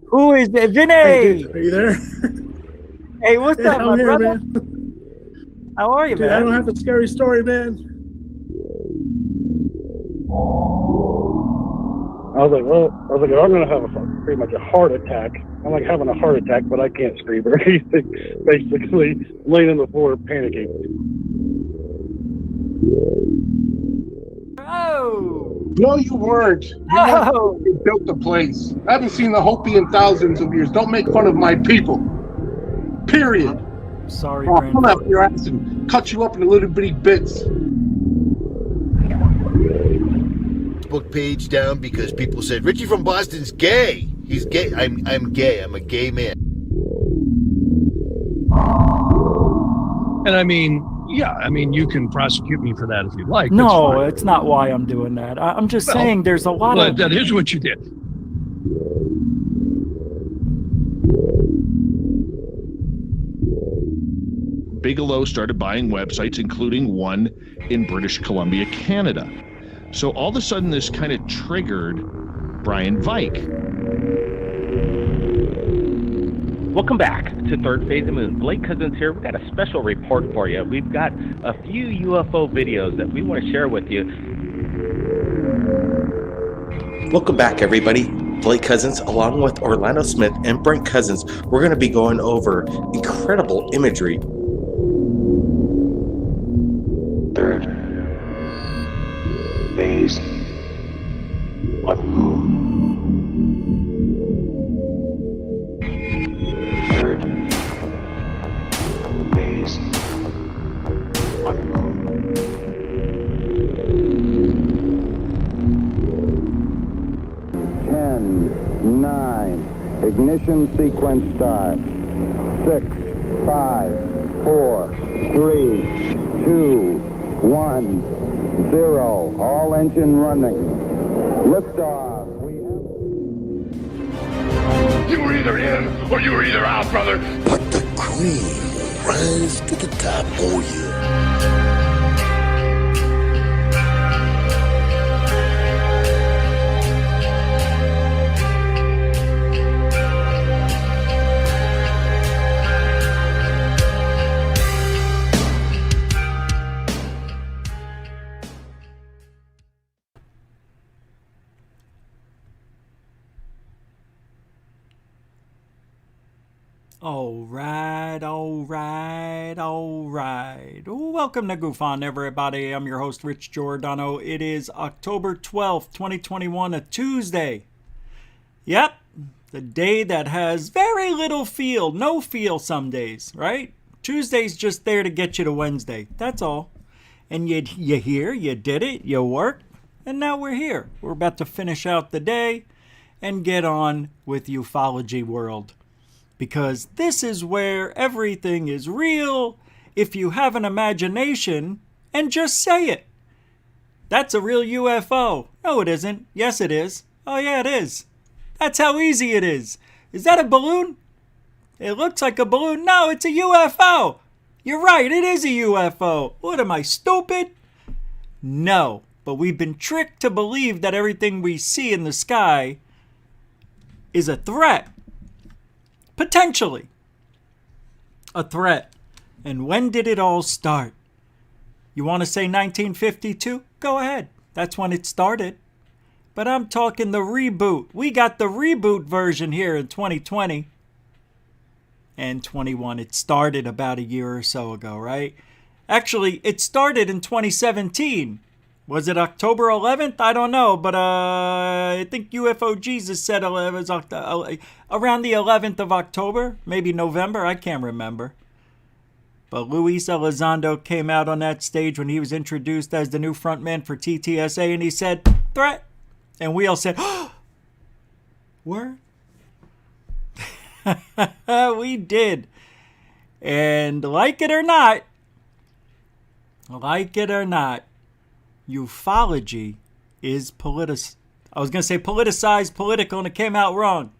Who is it? Hey, dude, Vinay! are you there? Hey, what's Yeah, up, I'm my here, brother? man. How are you, Dude, I man? don't have a scary story, man. I'm gonna have pretty much a heart attack. I'm like having a heart attack, but I can't scream or anything. Basically, laying on the floor, panicking. Oh! No, you weren't. You weren't. Oh! You built the place. I haven't seen the Hopi in thousands of years. Don't make fun of my people. Period. Sorry, I'll pull grandpa. out your ass and cut you up into little bitty bits. Facebook page down because people said Richie from Boston's gay. He's gay. I'm gay. I'm a gay man. And I mean, yeah, I mean, you can prosecute me for that if you like. No, it's not why I'm doing that. I'm just saying there's a lot But of... that is what you did. Bigelow started buying websites, including one in British Columbia, Canada. So all of a sudden, this kind of triggered Brian Vike. Welcome back to Third Phase of Moon. Blake Cousins here. We've got a special report for you. We've got a few UFO videos that we want to share with you. Welcome back, everybody. Blake Cousins, along with Orlando Smith and Brent Cousins, we're going to be going over incredible imagery. Third phase of moon. Third phase of moon. Ten, 9, ignition sequence start. 6, 5, 4, 3, 2, 1, 0. All engine running. Liftoff. You were either in or you were either out, brother. But the cream rise to the top. Oh yeah. All right. Welcome to Goof On, everybody. I'm your host, Rich Giordano. It is October 12th, 2021, a Tuesday. Yep, the day that has very little feel, no feel some days, right? Tuesday's just there to get you to Wednesday. That's all. And you here, you did it, you worked, and now we're here. We're about to finish out the day and get on with ufology world. Because this is where everything is real if you have an imagination and just say it. That's a real UFO. No, it isn't. Yes, it is. Oh, yeah, it is. That's how easy it is. Is that a balloon? It looks like a balloon. No, it's a UFO. You're right, it is a UFO. What, am I stupid? No, but we've been tricked to believe that everything we see in the sky is a threat. Potentially a threat. And when did it all start? You want to say 1952? Go ahead. That's when it started. But I'm talking the reboot. We got the reboot version here in 2020 and 21. It started about a year or so ago, right? Actually, it started in 2017. Was it October 11th? I don't know, but I think UFO Jesus said it was around the 11th of October, maybe November, I can't remember. But Luis Elizondo came out on that stage when he was introduced as the new frontman for TTSA, and he said, threat. And we all said, oh, word? We did. And like it or not, ufology is I was going to say politicized, political, and it came out wrong.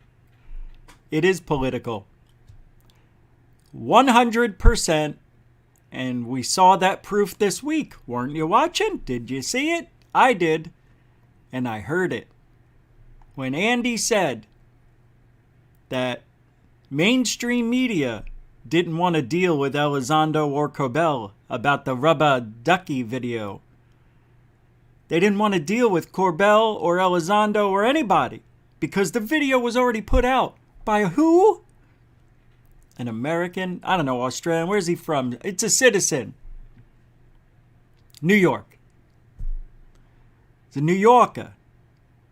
It is political. 100%. And we saw that proof this week. Weren't you watching? Did you see it? I did. And I heard it. When Andy said that mainstream media didn't want to deal with Elizondo or Corbell about the rubber ducky video. They didn't want to deal with Corbell or Elizondo or anybody because the video was already put out by who? An American, I don't know, Australian. Where's he from? It's a citizen. New York. The New Yorker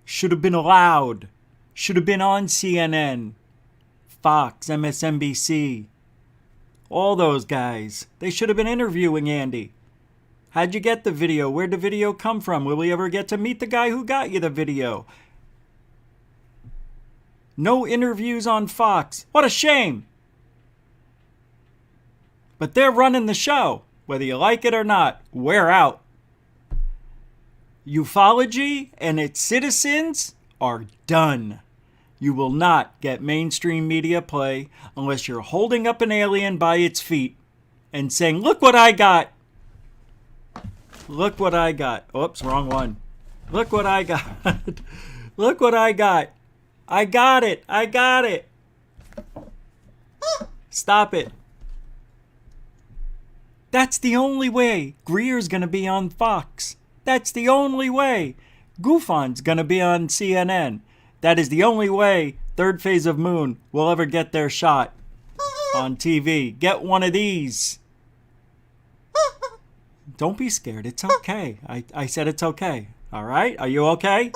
should have been allowed, should have been on CNN, Fox, MSNBC, all those guys. They should have been interviewing Andy. How'd you get the video? Where'd the video come from? Will we ever get to meet the guy who got you the video? No interviews on Fox. What a shame. But they're running the show. Whether you like it or not, we're out. UFOlogy and its citizens are done. You will not get mainstream media play unless you're holding up an alien by its feet and saying, look what I got. Look what I got. Oops, wrong one. Look what I got. Look what I got. I got it. I got it. Stop it. That's the only way Greer's going to be on Fox. That's the only way Goofon's going to be on CNN. That is the only way Third Phase of Moon will ever get their shot on TV. Get one of these. Don't be scared. It's okay. I said it's okay. All right? Are you okay?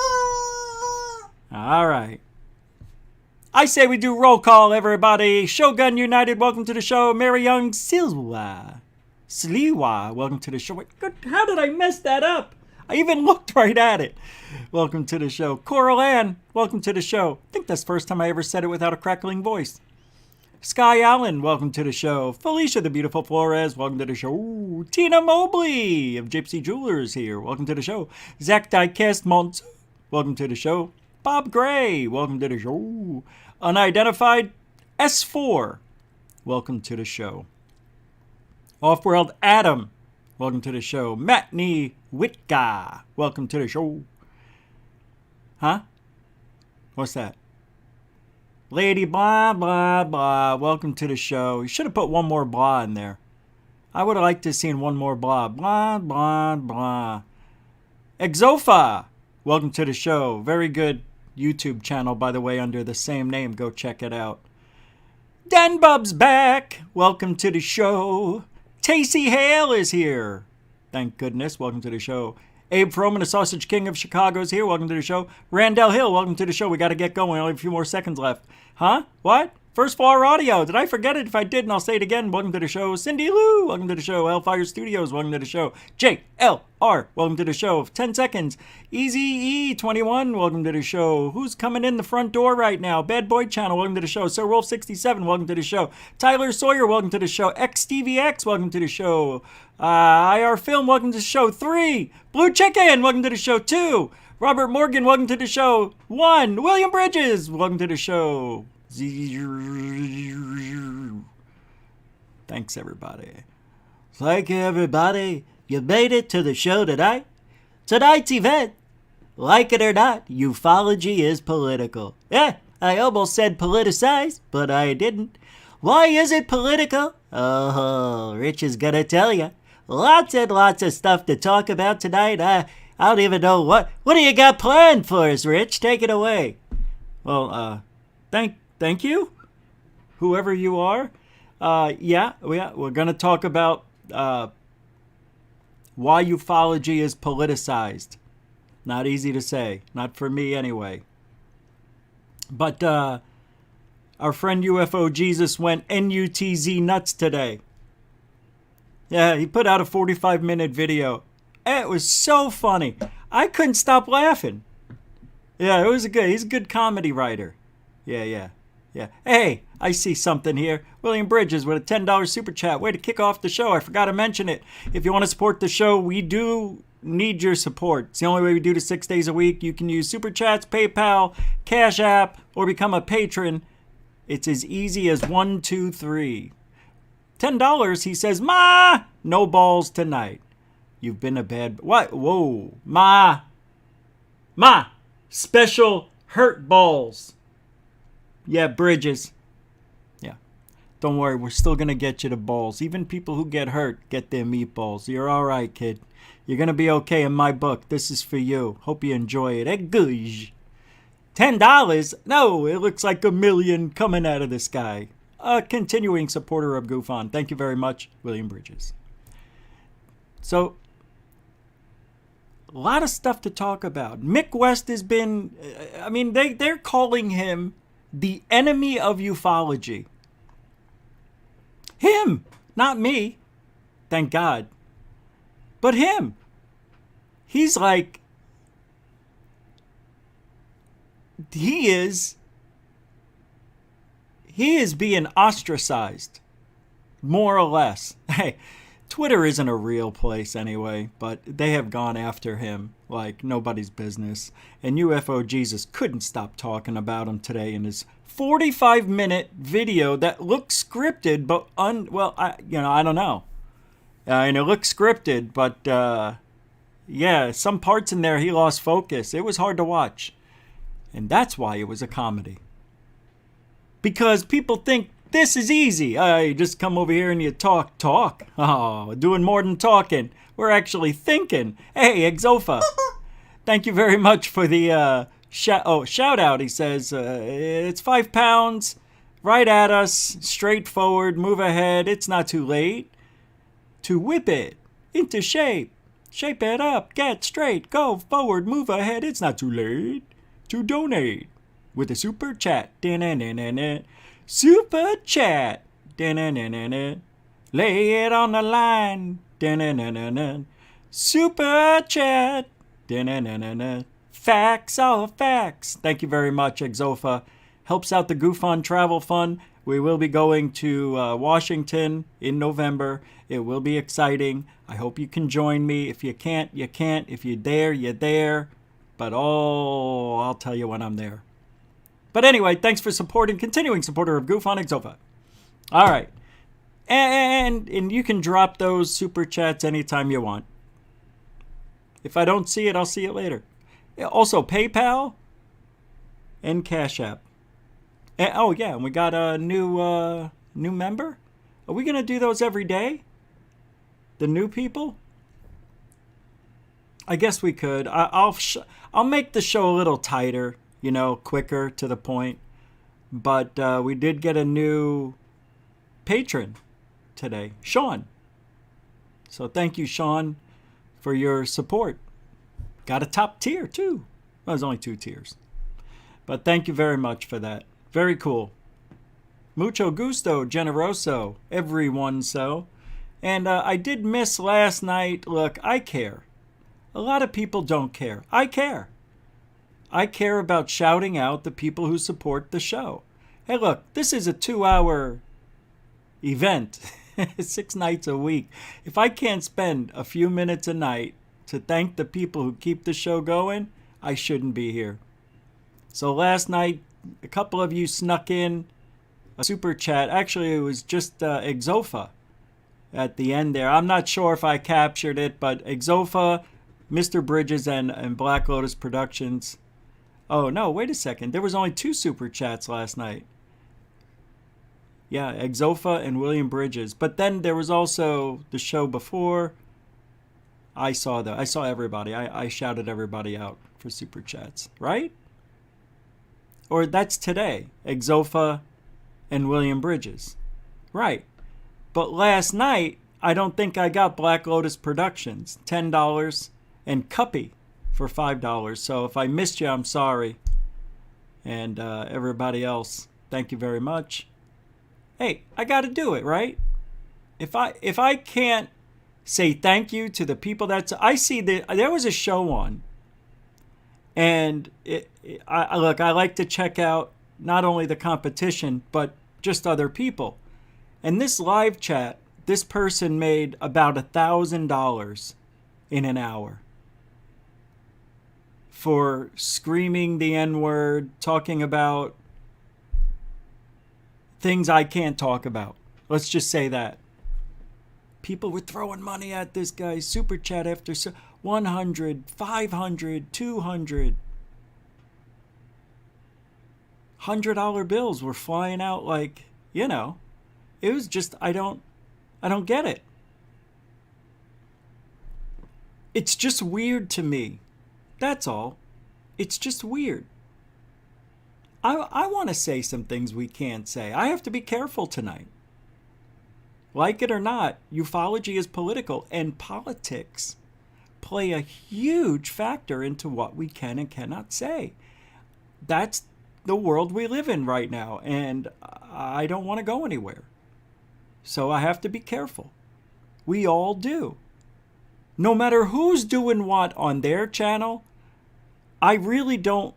All right. I say we do roll call, everybody. Shogun United, welcome to the show. Mary Young Sliwa, welcome to the show. Wait, how did I mess that up? I even looked right at it. Welcome to the show. Coral Ann, welcome to the show. I think that's the first time I ever said it without a crackling voice. Sky Allen, welcome to the show. Felicia the Beautiful Flores, welcome to the show. Ooh, Tina Mobley of Gypsy Jewelers here, welcome to the show. Zach Diecast Mont, welcome to the show. Bob Gray, welcome to the show. Unidentified S4, welcome to the show. Off-World Adam, welcome to the show. Matney Witka, welcome to the show. Huh? What's that? Lady blah, blah, blah, welcome to the show. You should have put one more blah in there. I would have liked to have seen one more blah. Blah, blah, blah. Exofa, welcome to the show. Very good YouTube channel, by the way, under the same name. Go check it out. Dan Bub's back. Welcome to the show. Tacey Hale is here. Thank goodness. Welcome to the show. Abe Froman, the Sausage King of Chicago, is here. Welcome to the show. Randall Hill, welcome to the show. We got to get going. Only a few more seconds left. Huh? What? First floor audio. Did I forget it? If I did, I'll say it again. Welcome to the show. Cindy Lou, welcome to the show. Hellfire Studios, welcome to the show. JLR, welcome to the show. 10 seconds. Easy E21, welcome to the show. Who's coming in the front door right now? Bad Boy Channel, welcome to the show. Sir Wolf 67, welcome to the show. Tyler Sawyer, welcome to the show. XTVX, welcome to the show. IR Film, welcome to the show. 3. Blue Chicken, welcome to the show. 2. Robert Morgan, welcome to the show. 1. William Bridges, welcome to the show. Thanks, everybody. Thank you, everybody. You made it to the show tonight. Tonight's event, like it or not, ufology is political. Yeah, I almost said politicized, but I didn't. Why is it political? Oh, Rich is gonna tell you. Lots and lots of stuff to talk about tonight. I don't even know what do you got planned for us, Rich? Take it away. Well, thank you, whoever you are. Yeah, we're gonna talk about why ufology is politicized. Not easy to say, not for me anyway. But our friend UFO Jesus went NUTZ nuts today. Yeah, he put out a 45-minute video. It was so funny. I couldn't stop laughing. Yeah, it was he's a good comedy writer. Yeah. Hey, I see something here. William Bridges with a $10 super chat. Way to kick off the show. I forgot to mention it. If you want to support the show, we do need your support. It's the only way we do this 6 days a week. You can use super chats, PayPal, Cash App, or become a patron. It's as easy as 1, 2, 3. $10, he says, Ma, no balls tonight. You've been a bad... What? Whoa. Ma. Special hurt balls. Yeah, Bridges. Yeah. Don't worry, we're still going to get you the balls. Even people who get hurt get their meatballs. You're all right, kid. You're going to be okay in my book. This is for you. Hope you enjoy it. Egoosh. $10? No, it looks like $1 million coming out of the sky. A continuing supporter of Goof On. Thank you very much, William Bridges. So, a lot of stuff to talk about. Mick West has been, I mean, they're calling him the enemy of ufology. Him, not me. Thank God. But him. He's like, he is being ostracized, more or less. Hey, Twitter isn't a real place anyway, but they have gone after him like nobody's business. And UFO Jesus couldn't stop talking about him today in his 45-minute video that looks scripted, but I don't know. And it looks scripted, but yeah, some parts in there he lost focus. It was hard to watch. And that's why it was a comedy. Because people think this is easy. You just come over here and you talk. Oh, doing more than talking. We're actually thinking. Hey, Exofa. Thank you very much for the shout out. He says, it's 5 pounds. Right at us. Straightforward. Move ahead. It's not too late to whip it into shape. Shape it up. Get straight. Go forward. Move ahead. It's not too late to donate with a super chat. Super chat. Lay it on the line. Super chat. Facts, all facts. Thank you very much, Exofa. Helps out the Goof On Travel Fund. We will be going to Washington in November. It will be exciting. I hope you can join me. If you can't, you can't. If you're there, you're there. But I'll tell you when I'm there. But anyway, thanks for supporting, continuing supporter of Goof On Exofa. All right. And you can drop those super chats anytime you want. If I don't see it, I'll see it later. Also, PayPal and Cash App. And, oh, yeah, and we got a new member. Are we going to do those every day? The new people? I guess we could. I'll make the show a little tighter, quicker to the point. But we did get a new patron today, Sean. So thank you, Sean, for your support. Got a top tier, too. Well, there's only 2 tiers. But thank you very much for that. Very cool. Mucho gusto, generoso, everyone so. And I did miss last night. Look, I care. A lot of people don't care. I care. I care about shouting out the people who support the show. Hey, look, this is a 2-hour event, 6 nights a week. If I can't spend a few minutes a night to thank the people who keep the show going, I shouldn't be here. So last night, a couple of you snuck in a super chat. Actually, it was just Exofa at the end there. I'm not sure if I captured it, but Exofa, Mr. Bridges, and Black Lotus Productions. Oh, no, wait a second. There was only 2 super chats last night. Yeah, Exofa and William Bridges. But then there was also the show before. I saw everybody. I shouted everybody out for super chats, right? Or that's today. Exofa and William Bridges. Right. But last night, I don't think I got Black Lotus Productions. $10 and Cuppy for $5. So if I missed you, I'm sorry. And everybody else, thank you very much. Hey, I got to do it, right? If I can't say thank you to the people I see that there was a show on, and I like to check out not only the competition but just other people. And this live chat, this person made about $1,000 in an hour for screaming the N-word, talking about things I can't talk about. Let's just say that. People were throwing money at this guy. Super chat after 100, 500, 200. $100 bills were flying out like, you know, it was just, I don't get it. It's just weird to me. That's all. It's just weird. I want to say some things we can't say. I have to be careful tonight. Like it or not, ufology is political, and politics play a huge factor into what we can and cannot say. That's the world we live in right now, and I don't want to go anywhere. So I have to be careful. We all do. No matter who's doing what on their channel, I really don't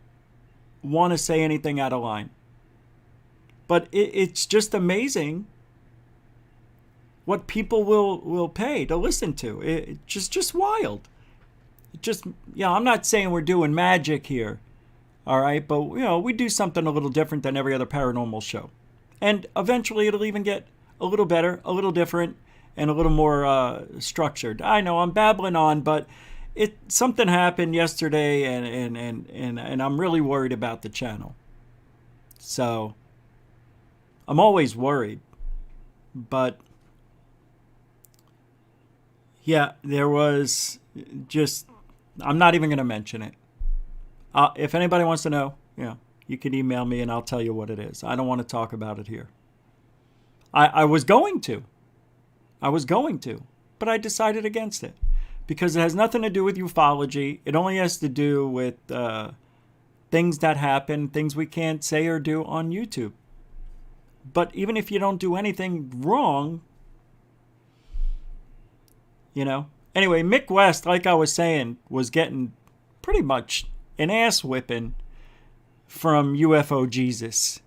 want to say anything out of line. But it's just amazing what people will pay to listen to. It's just wild. I'm not saying we're doing magic here, all right? But, you know, we do something a little different than every other paranormal show. And eventually it'll even get a little better, a little different, and a little more structured. I know I'm babbling on, but something happened yesterday, and I'm really worried about the channel. So I'm always worried, but yeah, there was just, I'm not even going to mention it. If anybody wants to know, you can email me and I'll tell you what it is. I don't want to talk about it here. I was going to, but I decided against it because it has nothing to do with ufology. It only has to do with things that happen, things we can't say or do on YouTube. But even if you don't do anything wrong, you know. Anyway, Mick West, like I was saying, was getting pretty much an ass whipping from UFO Jesus.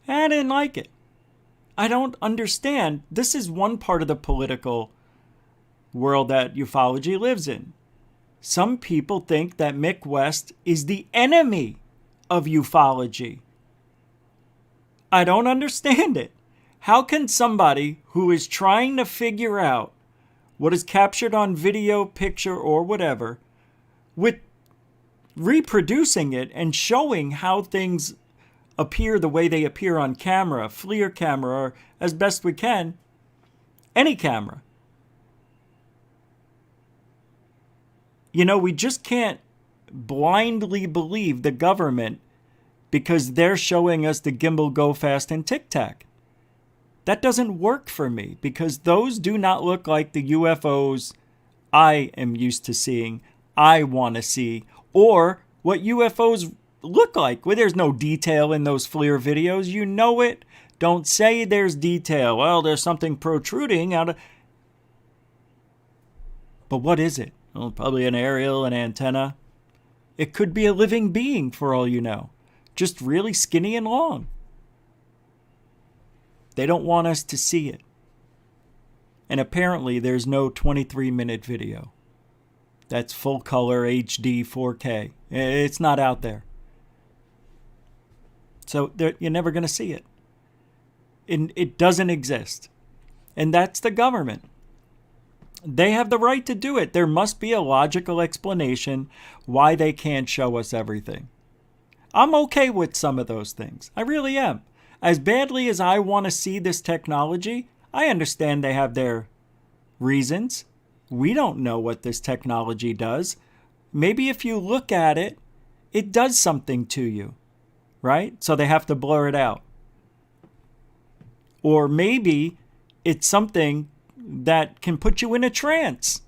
And I didn't like it. I don't understand. This is one part of the political world that ufology lives in. Some people think that Mick West is the enemy of ufology. I don't understand it. How can somebody who is trying to figure out what is captured on video, picture, or whatever, with reproducing it and showing how things appear the way they appear on camera, FLIR camera, or as best we can, any camera. You know, we just can't blindly believe the government because they're showing us the gimbal, go fast, and tic tac. That doesn't work for me because those do not look like the UFOs I am used to seeing, I want to see, or what UFOs look like. Where there's no detail in those FLIR videos. You know it. Don't say there's detail. Well, there's something protruding out of... But what is it? Well, probably an aerial, an antenna. It could be a living being for all you know. Just really skinny and long. They don't want us to see it. And apparently there's no 23-minute video. That's full color HD 4K. It's not out there. So you're never going to see it. It doesn't exist. And that's the government. They have the right to do it. There must be a logical explanation why they can't show us everything. I'm okay with some of those things. I really am. As badly as I want to see this technology, I understand they have their reasons. We don't know what this technology does. Maybe if you look at it, it does something to you, right? So they have to blur it out. Or maybe it's something that can put you in a trance.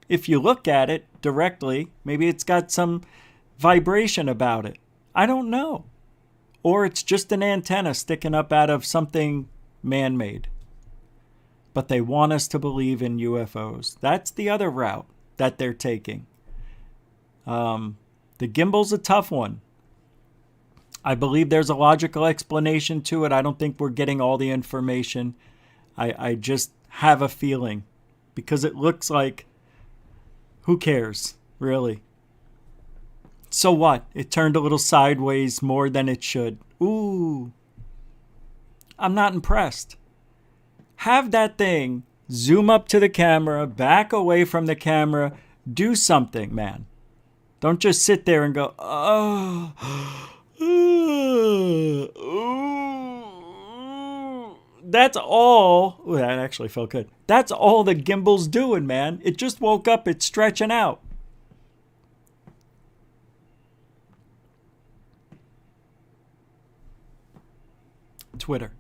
If you look at it directly, maybe it's got some vibration about it. I don't know. Or it's just an antenna sticking up out of something man-made. But they want us to believe in UFOs. That's the other route that they're taking. The gimbal's a tough one. I believe there's a logical explanation to it. I don't think we're getting all the information. I just have a feeling. Because it looks like, who cares, really? So what? It turned a little sideways more than it should. Ooh. I'm not impressed. Have that thing zoom up to the camera, back away from the camera, do something, man. Don't just sit there and go, oh, That's all. Ooh, that actually felt good. That's all the gimbal's doing, man. It just woke up. It's stretching out. Twitter.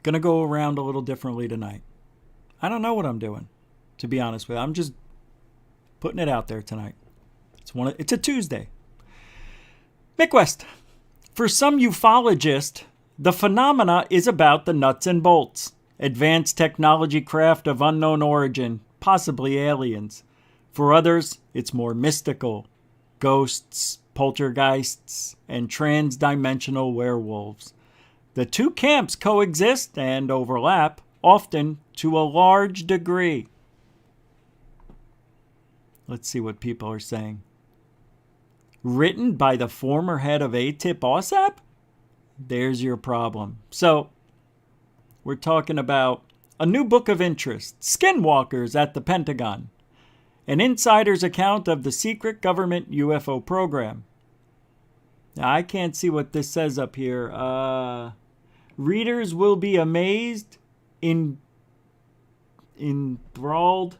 Gonna go around a little differently tonight. I don't know what I'm doing, to be honest with you. I'm just putting it out there tonight. It's a Tuesday. Mick West. For some ufologists, the phenomena is about the nuts and bolts. Advanced technology craft of unknown origin, possibly aliens. For others, it's more mystical. Ghosts, poltergeists, and trans-dimensional werewolves. The two camps coexist and overlap, often to a large degree. Let's see what people are saying. Written by the former head of ATIP OSAP? There's your problem. So, we're talking about a new book of interest, Skinwalkers at the Pentagon, an insider's account of the secret government UFO program. Now, I can't see what this says up here. Readers will be amazed, enthralled.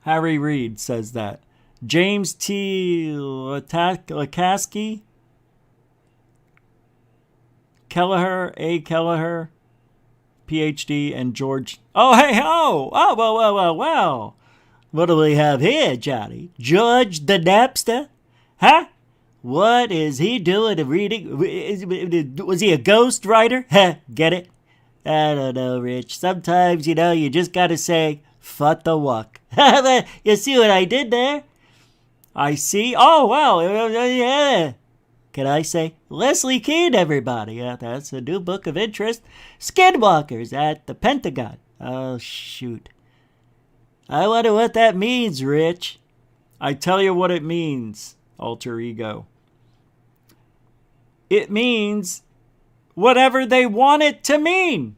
Harry Reid says that. James T. Lakaski, Kelleher, A. Kelleher, PhD, and George. Oh, hey, well. What do we have here, Johnny? George the Napster? Huh? What is he doing reading? Was he a ghost writer? Huh, get it? I don't know, Rich. Sometimes, you just gotta say, "Fuck the walk." You see what I did there? I see. Oh, wow. Yeah. Can I say Leslie Keane, everybody? Yeah, that's a new book of interest. Skinwalkers at the Pentagon. Oh, shoot. I wonder what that means, Rich. I tell you what it means, alter ego. It means whatever they want it to mean.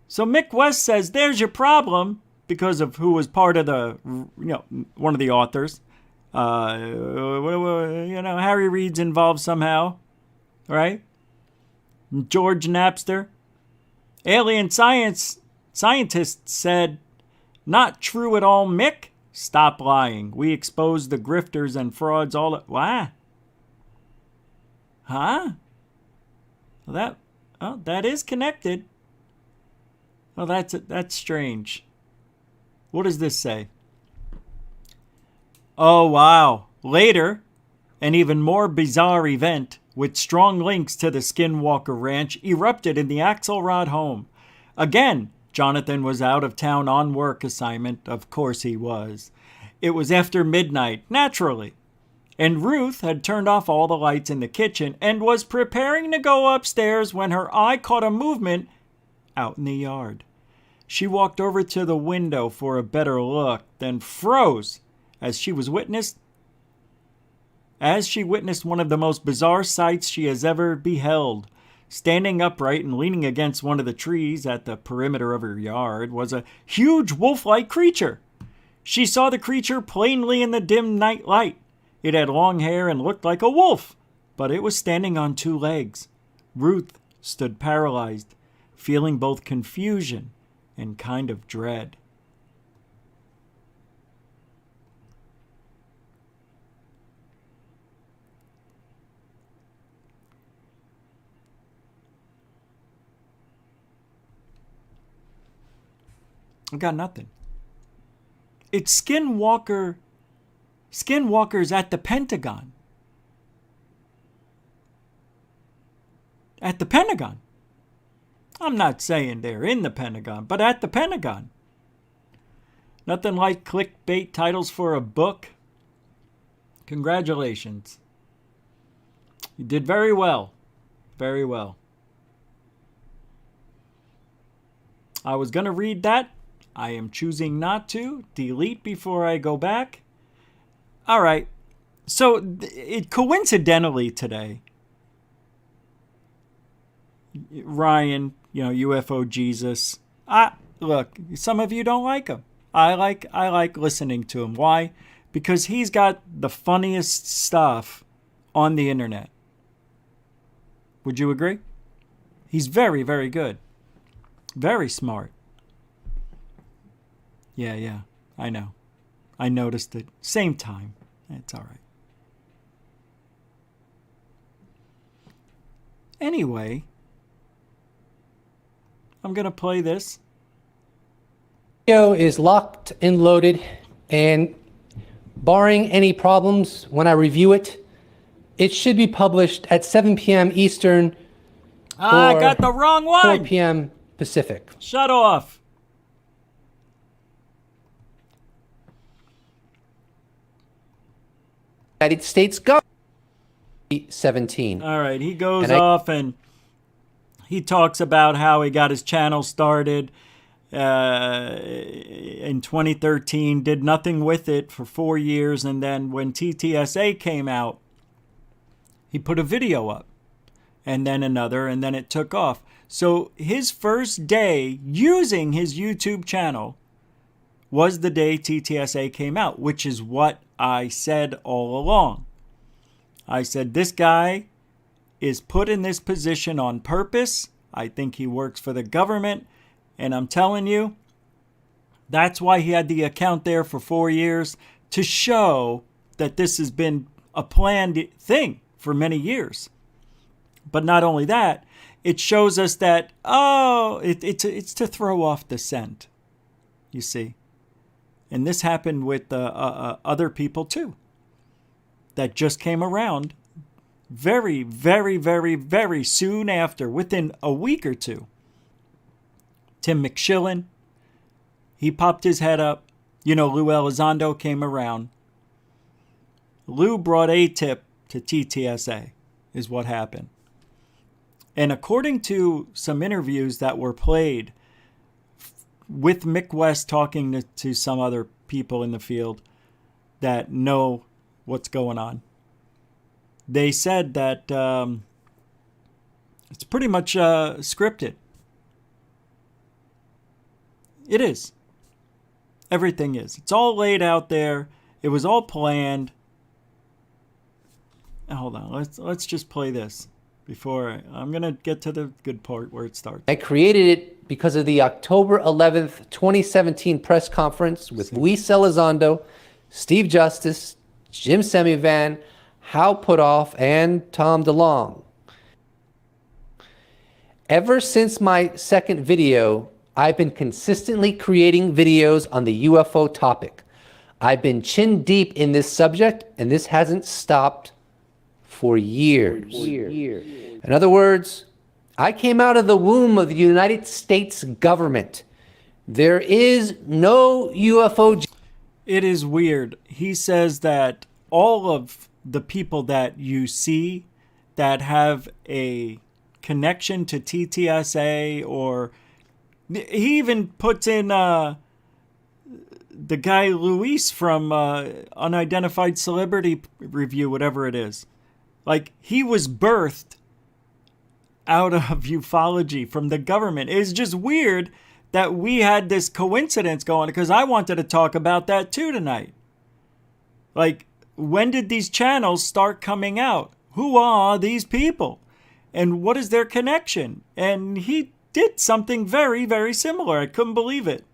So Mick West says, there's your problem, because of who was part of the, one of the authors. Harry Reid's involved somehow, right? George Napster. Alien scientists said, not true at all, Mick. Stop lying. We exposed the grifters and frauds all at... Why? Huh? That is connected. Oh, that's strange. What does this say? Oh, wow. Later, an even more bizarre event with strong links to the Skinwalker Ranch erupted in the Axelrod home. Again, Jonathan was out of town on work assignment. Of course he was. It was after midnight, naturally. And Ruth had turned off all the lights in the kitchen and was preparing to go upstairs when her eye caught a movement out in the yard. She walked over to the window for a better look, then froze as she witnessed one of the most bizarre sights she has ever beheld. Standing upright and leaning against one of the trees at the perimeter of her yard was a huge wolf-like creature. She saw the creature plainly in the dim night light. It had long hair and looked like a wolf, but it was standing on two legs. Ruth stood paralyzed, feeling both confusion and kind of dread. I got nothing. It's Skinwalkers at the Pentagon. At the Pentagon. I'm not saying they're in the Pentagon, but at the Pentagon. Nothing like clickbait titles for a book. Congratulations. You did very well. Very well. I was going to read that. I am choosing not to. Delete before I go back. All right. So, coincidentally today, Ryan, UFO Jesus. Look, some of you don't like him. I like listening to him. Why? because he's got the funniest stuff on the internet. Would you agree? He's very, very good. Very smart. Yeah, I know. I noticed it. Same time. It's all right. Anyway, I'm going to play this. Video is locked and loaded, and barring any problems when I review it, it should be published at 7 p.m. Eastern. I got the wrong one. 4 p.m. Pacific. Shut off. United States government. 17. All right, he goes off and he talks about how he got his channel started in 2013, did nothing with it for 4 years, and then when TTSA came out, he put a video up, and then another, and then it took off. So his first day using his YouTube channel was the day TTSA came out, which is what I said all along. I said, this guy is put in this position on purpose. I think he works for the government. And I'm telling you, that's why he had the account there for 4 years, to show that this has been a planned thing for many years. But not only that, it shows us that, it's to throw off the scent, you see. And this happened with other people too, that just came around very, very, very, very soon after, within a week or two. Tim McShillen, he popped his head up. Luis Elizondo came around. Lou brought a tip to TTSA, is what happened. And according to some interviews that were played with Mick West talking to some other people in the field that know what's going on, they said that it's pretty much scripted. It is. Everything is. It's all laid out there. It was all planned. Hold on. Let's just play this before I'm going to get to the good part where it starts. I created it because of the October 11th, 2017 press conference with Luis Elizondo, Steve Justice, Jim Semivan, Hal Puthoff, and Tom DeLonge. Ever since my second video, I've been consistently creating videos on the UFO topic. I've been chin deep in this subject, and this hasn't stopped for years. In other words, I came out of the womb of the United States government. There is no UFO. It is weird. He says that all of the people that you see that have a connection to TTSA, or he even puts in the guy Luis from Unidentified Celebrity Review, whatever it is. Like, he was birthed out of ufology from the government. It's just weird that we had this coincidence going, because I wanted to talk about that too tonight. Like, when did these channels start coming out? Who are these people? And what is their connection? And he did something very, very similar. I couldn't believe it.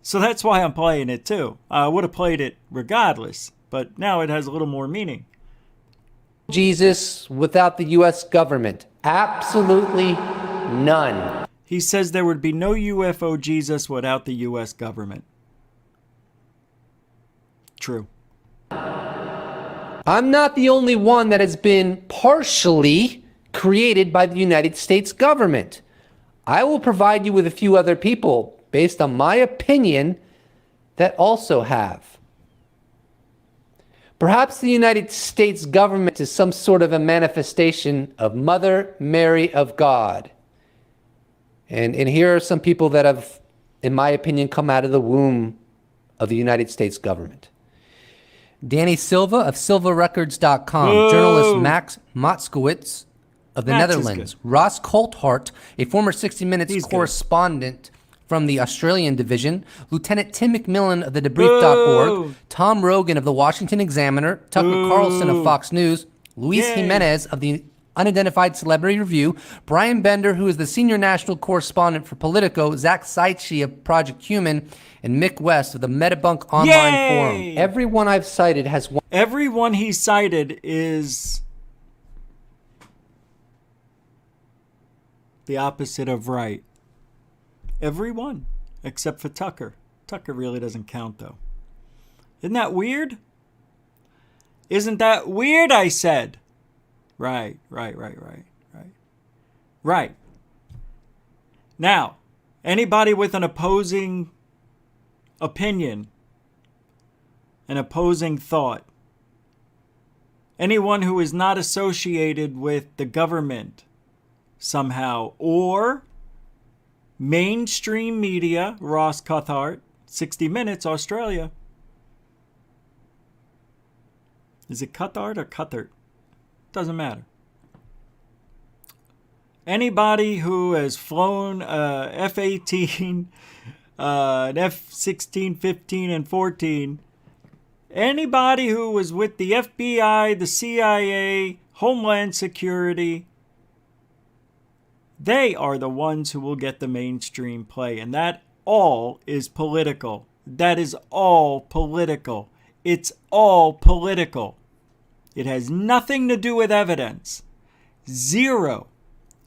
So that's why I'm playing it too. I would have played it regardless, but now it has a little more meaning. Jesus without the U.S. government. Absolutely none. He says there would be no UFO Jesus without the U.S. government. True. I'm not the only one that has been partially created by the United States government. I will provide you with a few other people, based on my opinion, that also have. Perhaps the United States government is some sort of a manifestation of Mother Mary of God. And here are some people that have, in my opinion, come out of the womb of the United States government. Danny Silva of SilvaRecords.com, journalist Max Motzkowitz of the Netherlands, Ross Coulthart, a former 60 Minutes correspondent from the Australian division, Lieutenant Tim McMillan of the debrief.org, Boo! Tom Rogan of the Washington Examiner, Tucker Boo! Carlson of Fox News, Luis Yay! Jimenez of the Unidentified Celebrity Review, Brian Bender, who is the senior national correspondent for Politico, Zach Seitze of Project Human, and Mick West of the Metabunk online Yay! forum. Everyone I've cited has one. Everyone he cited is the opposite of right. Everyone, except for Tucker. Tucker really doesn't count, though. Isn't that weird? Isn't that weird, I said. Right. Now, anybody with an opposing opinion, an opposing thought, anyone who is not associated with the government somehow, or mainstream media, Ross Cuthart, 60 Minutes, Australia. Is it Cuthart or Cuthart? Doesn't matter. Anybody who has flown F-18, an F-16, 15, and 14, anybody who was with the FBI, the CIA, Homeland Security, they are the ones who will get the mainstream play. And that all is political. That is all political. It's all political. It has nothing to do with evidence. Zero.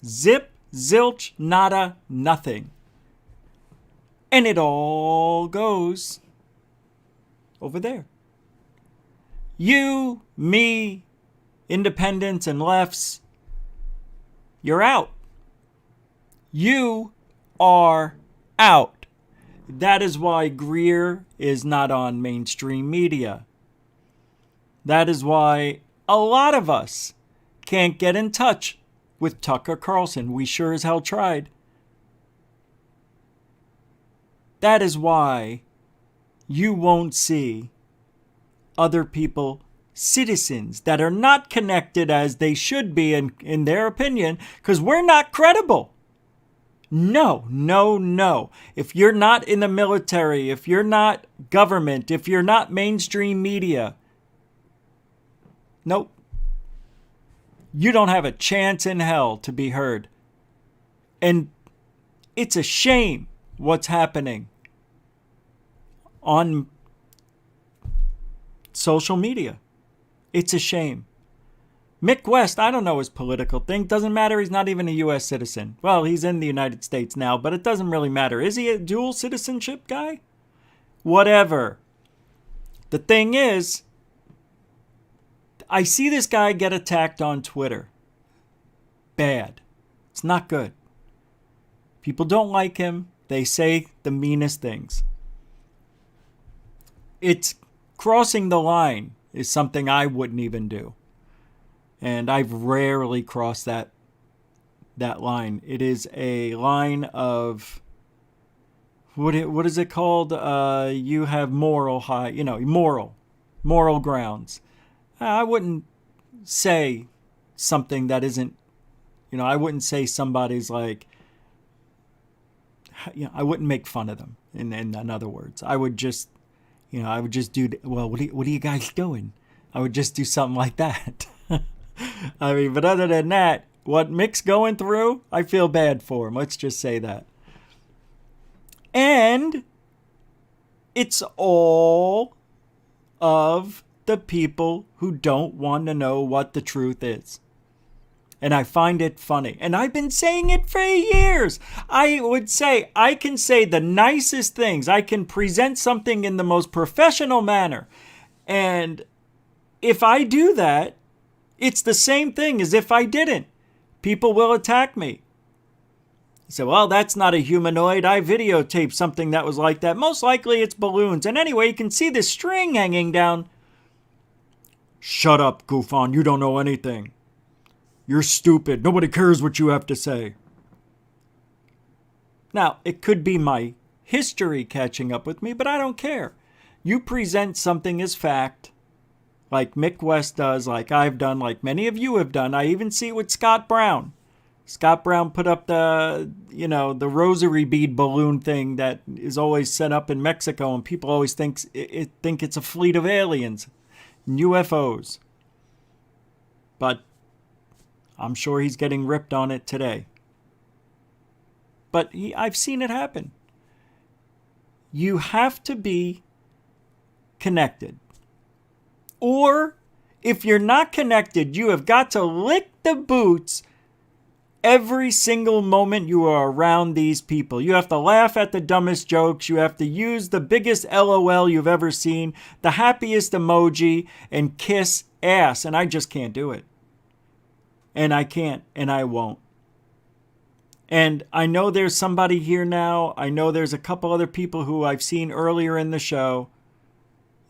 Zip, zilch, nada, nothing. And it all goes over there. You, me, independents and lefts, you're out. You are out. That is why Greer is not on mainstream media. That is why a lot of us can't get in touch with Tucker Carlson. We sure as hell tried. That is why you won't see other people, citizens that are not connected as they should be in their opinion, because we're not credible. No. If you're not in the military, if you're not government, if you're not mainstream media, nope. You don't have a chance in hell to be heard. And it's a shame what's happening on social media. It's a shame. Mick West, I don't know his political thing. Doesn't matter. He's not even a U.S. citizen. Well, he's in the United States now, but it doesn't really matter. Is he a dual citizenship guy? Whatever. The thing is, I see this guy get attacked on Twitter. Bad. It's not good. People don't like him. They say the meanest things. It's crossing the line is something I wouldn't even do. And I've rarely crossed that line. It is a line of, what is it called? You have moral grounds. I wouldn't say something that isn't, I wouldn't say somebody's like, I wouldn't make fun of them. In other words, I would just, I would just do, well, what are you guys doing? I would just do something like that. I mean, but other than that, what Mick's going through, I feel bad for him. Let's just say that. And it's all of the people who don't want to know what the truth is. And I find it funny. And I've been saying it for years. I would say I can say the nicest things. I can present something in the most professional manner. And if I do that, it's the same thing as if I didn't. People will attack me. So, well, that's not a humanoid. I videotaped something that was like that. Most likely it's balloons. And anyway, you can see the string hanging down. Shut up, Goofon. You don't know anything. You're stupid. Nobody cares what you have to say. Now, it could be my history catching up with me, but I don't care. You present something as fact, like Mick West does, like I've done, like many of you have done. I even see it with Scott Brown. Scott Brown put up the rosary bead balloon thing that is always set up in Mexico, and people always think it's a fleet of aliens and UFOs. But I'm sure he's getting ripped on it today. But I've seen it happen. You have to be connected. Or if you're not connected, you have got to lick the boots every single moment you are around these people. You have to laugh at the dumbest jokes. You have to use the biggest LOL you've ever seen, the happiest emoji, and kiss ass. And I just can't do it. And I can't, and I won't. And I know there's somebody here now. I know there's a couple other people who I've seen earlier in the show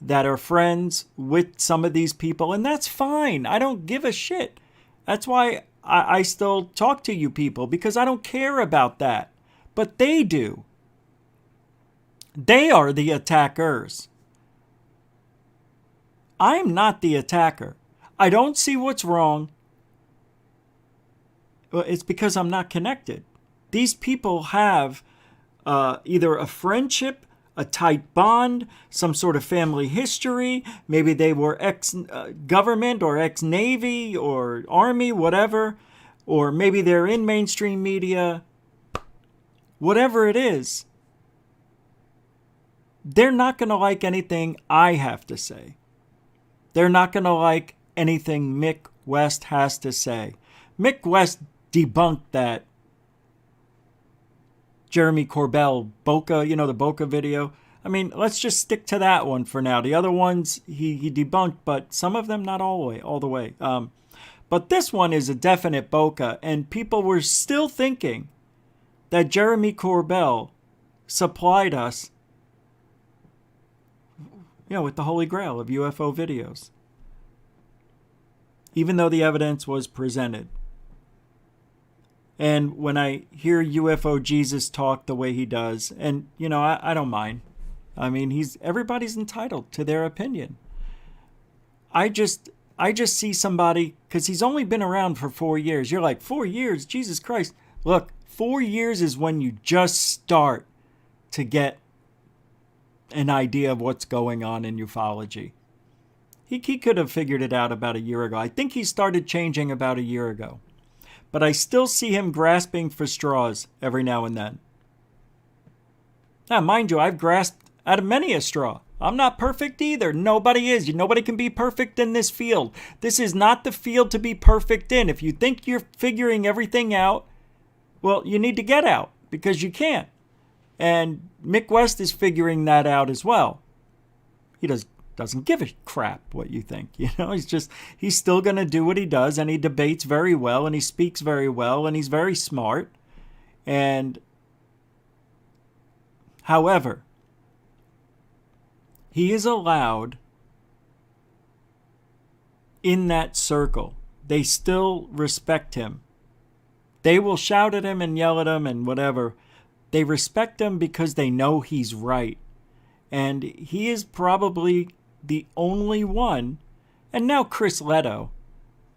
that are friends with some of these people, and that's fine. I don't give a shit. That's why I still talk to you people, because I don't care about that. But they do. They are the attackers. I'm not the attacker. I don't see what's wrong. Well, it's because I'm not connected. These people have either a friendship, a tight bond, some sort of family history. Maybe they were ex-government or ex-Navy or Army, whatever. Or maybe they're in mainstream media. Whatever it is, they're not going to like anything I have to say. They're not going to like anything Mick West has to say. Mick West debunked that Jeremy Corbell Boca, the Boca video. I mean, let's just stick to that one for now. The other ones he debunked, but some of them not all the way. But this one is a definite Boca, and people were still thinking that Jeremy Corbell supplied us, with the Holy Grail of UFO videos, even though the evidence was presented. And when I hear UFO Jesus talk the way he does, and, I don't mind. I mean, everybody's entitled to their opinion. I just see somebody, because he's only been around for 4 years. You're like, 4 years? Jesus Christ. Look, 4 years is when you just start to get an idea of what's going on in ufology. He could have figured it out about a year ago. I think he started changing about a year ago. But I still see him grasping for straws every now and then. Now, mind you, I've grasped at many a straw. I'm not perfect either. Nobody is. Nobody can be perfect in this field. This is not the field to be perfect in. If you think you're figuring everything out, well, you need to get out, because you can't. And Mick West is figuring that out as well. He doesn't give a crap what you think. He's still going to do what he does, and he debates very well, and he speaks very well, and he's very smart. And however, he is allowed in that circle. They still respect him. They will shout at him and yell at him and whatever. They respect him because they know he's right. And he is probably the only one. And now Chris Leto.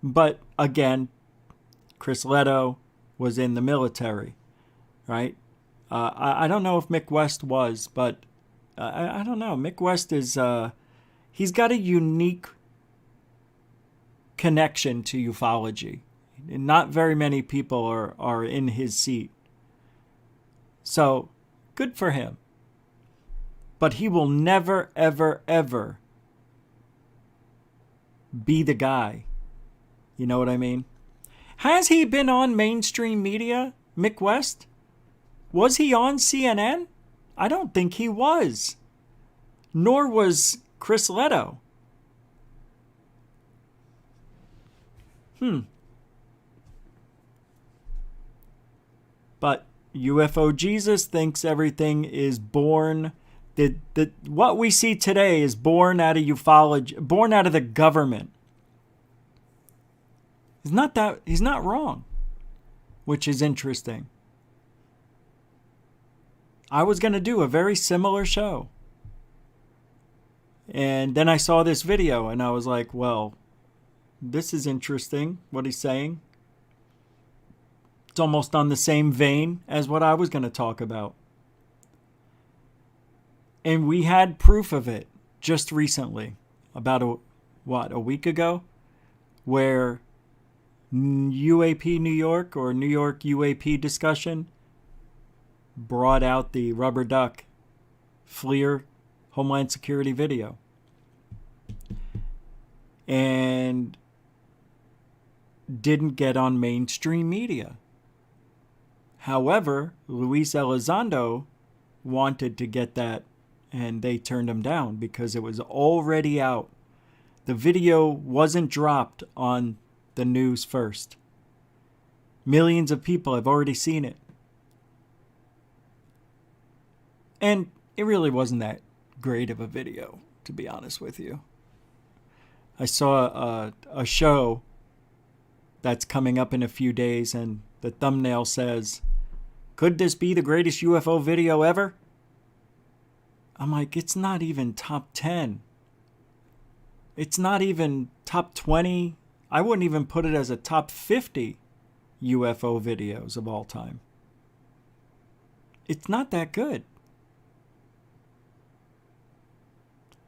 But again, Chris Leto was in the military, right? I don't know if Mick West was, but I don't know. Mick West is, he's got a unique connection to ufology. Not very many people are in his seat. So, good for him. But he will never, ever, ever be the guy. You know what I mean? Has he been on mainstream media, Mick West? Was he on CNN? I don't think he was. Nor was Chris Leto. But UFO Jesus thinks everything is born. What we see today is born out of ufology, born out of the government. He's not wrong, which is interesting. I was going to do a very similar show. And then I saw this video and I was like, well, this is interesting what he's saying. It's almost on the same vein as what I was going to talk about. And we had proof of it just recently, about a week ago, where UAP New York or New York UAP discussion brought out the rubber duck FLIR Homeland Security video. And didn't get on mainstream media. However, Luis Elizondo wanted to get that, and they turned him down because it was already out. The video wasn't dropped on the news first. Millions of people have already seen it. And it really wasn't that great of a video, to be honest with you. I saw a show that's coming up in a few days, and the thumbnail says, "Could this be the greatest UFO video ever?" I'm like, it's not even top 10. It's not even top 20. I wouldn't even put it as a top 50 UFO videos of all time. It's not that good.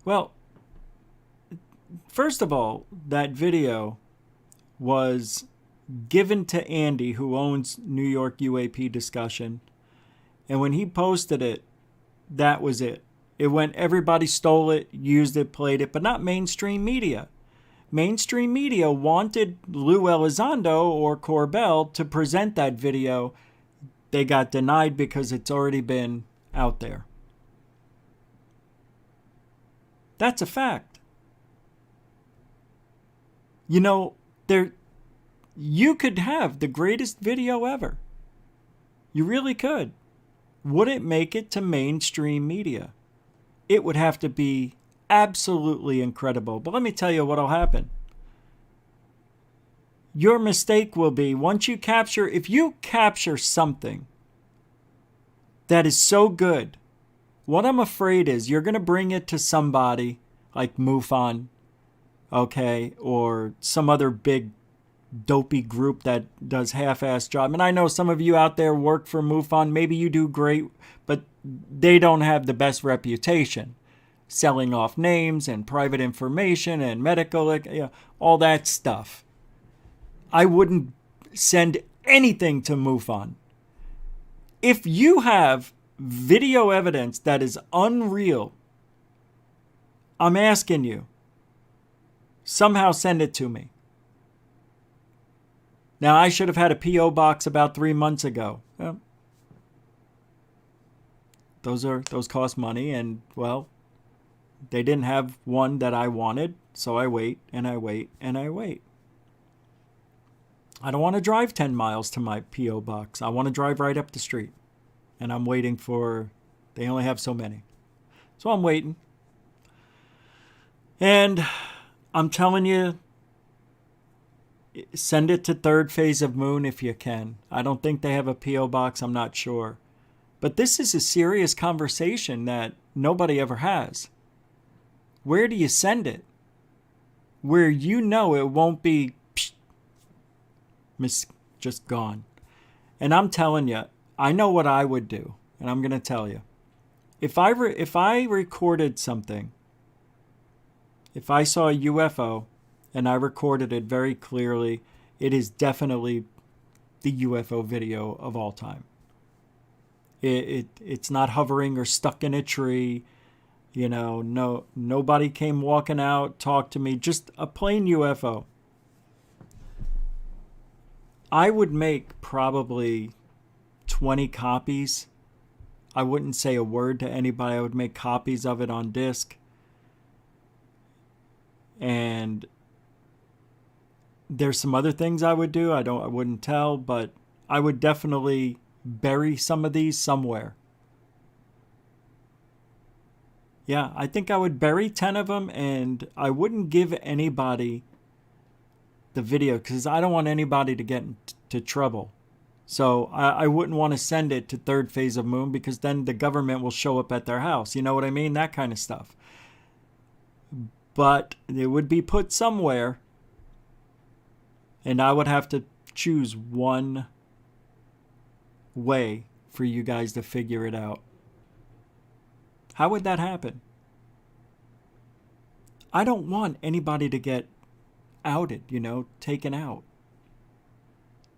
Well, first of all, that video was given to Andy, who owns New York UAP Discussion. And when he posted it, that was it. It went, everybody stole it, used it, played it, but not mainstream media. Mainstream media wanted Lou Elizondo or Corbell to present that video. They got denied because it's already been out there. That's a fact. You know, you could have the greatest video ever. You really could. Would it make it to mainstream media? It would have to be absolutely incredible. But let me tell you what'll happen. Your mistake will be, if you capture something that is so good, what I'm afraid is you're going to bring it to somebody like MUFON, okay, or some other big dopey group that does half-ass job. And I know some of you out there work for MUFON. Maybe you do great, but they don't have the best reputation. Selling off names and private information and medical, all that stuff. I wouldn't send anything to MUFON. If you have video evidence that is unreal, I'm asking you, somehow send it to me. Now, I should have had a P.O. box about 3 months ago. Well, those cost money, and, well, they didn't have one that I wanted, so I wait, and I wait, and I wait. I don't want to drive 10 miles to my P.O. box. I want to drive right up the street, and I'm waiting for, they only have so many. So I'm waiting. And I'm telling you, send it to Third Phase of Moon if you can. I don't think they have a P.O. box. I'm not sure. But this is a serious conversation that nobody ever has. Where do you send it? Where you know it won't be just gone. And I'm telling you, I know what I would do. And I'm going to tell you. If I recorded something, if I saw a UFO, and I recorded it very clearly, it is definitely the UFO video of all time. It's not hovering or stuck in a tree. You know, nobody came walking out, talked to me, just a plain UFO. I would make probably 20 copies. I wouldn't say a word to anybody. I would make copies of it on disc. And there's some other things I would do. I wouldn't tell, but I would definitely bury some of these somewhere. Yeah, I think I would bury 10 of them, and I wouldn't give anybody the video because I don't want anybody to get into trouble. So I wouldn't want to send it to Third Phase of Moon because then the government will show up at their house. You know what I mean? That kind of stuff. But it would be put somewhere, and I would have to choose one way for you guys to figure it out. How would that happen? I don't want anybody to get outed, taken out.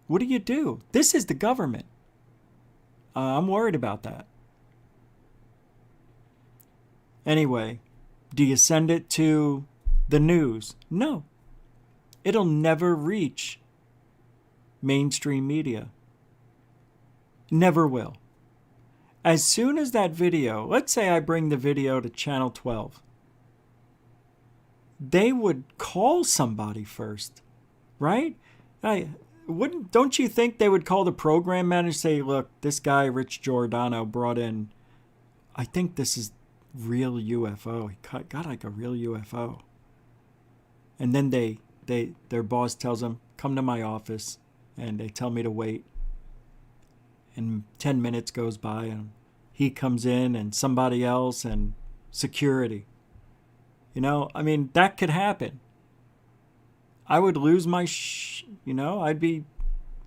What do? This is the government. I'm worried about that. Anyway, do you send it to the news? No. It'll never reach mainstream media. Never will. As soon as that video, let's say I bring the video to Channel 12, they would call somebody first, right? Don't you think they would call the program manager, say, look, this guy, Rich Giordano, brought in, I think this is real UFO. He got like a real UFO. And then their boss tells them, come to my office, and they tell me to wait. And 10 minutes goes by, and he comes in, and somebody else, and security. That could happen. I would lose my, I'd be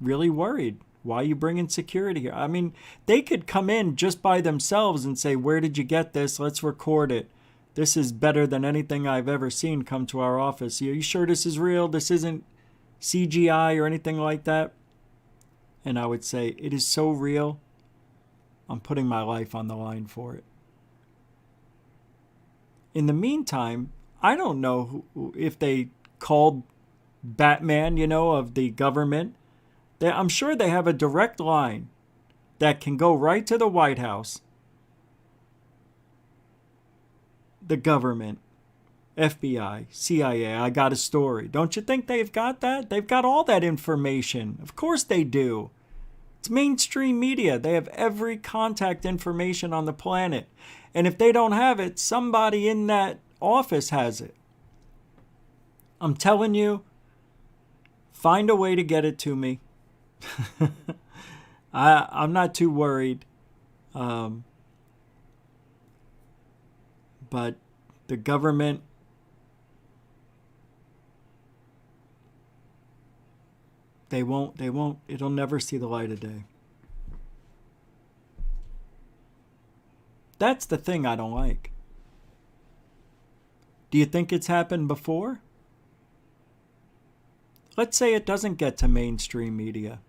really worried. Why are you bringing security here? They could come in just by themselves and say, where did you get this? Let's record it. This is better than anything I've ever seen come to our office. Are you sure this is real? This isn't CGI or anything like that? And I would say, it is so real. I'm putting my life on the line for it. In the meantime, I don't know if they called Batman, of the government. I'm sure they have a direct line that can go right to the White House, the government, FBI, CIA. I got a story. Don't you think they've got that? They've got all that information. Of course they do. It's mainstream media. They have every contact information on the planet. And if they don't have it, somebody in that office has it. I'm telling you, find a way to get it to me. I'm not too worried. But the government, it'll never see the light of day. That's the thing I don't like. Do you think it's happened before? Let's say it doesn't get to mainstream media.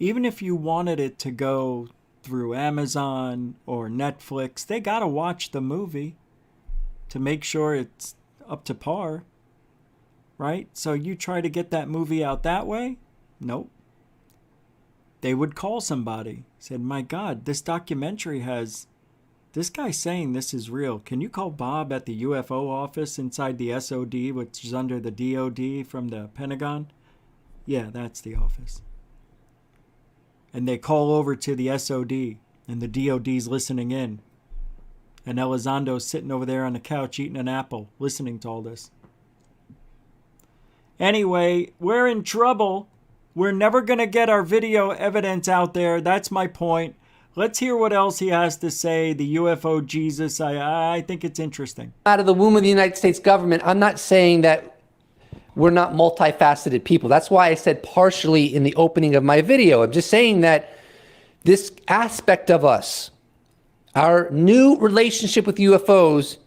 Even if you wanted it to go through Amazon or Netflix, they gotta watch the movie to make sure it's up to par, right? So you try to get that movie out that way? Nope. They would call somebody, said, my God, this documentary has this guy saying this is real. Can you call Bob at the UFO office inside the SOD, which is under the DOD from the Pentagon? Yeah, that's the office. And they call over to the SOD, and the DOD's listening in. And Elizondo's sitting over there on the couch eating an apple, listening to all this. Anyway, we're in trouble. We're never going to get our video evidence out there. That's my point. Let's hear what else he has to say. The UFO Jesus, I think it's interesting. Out of the womb of the United States government, I'm not saying that we're not multifaceted people. That's why I said partially in the opening of my video. I'm just saying that this aspect of us, our new relationship with UFOs,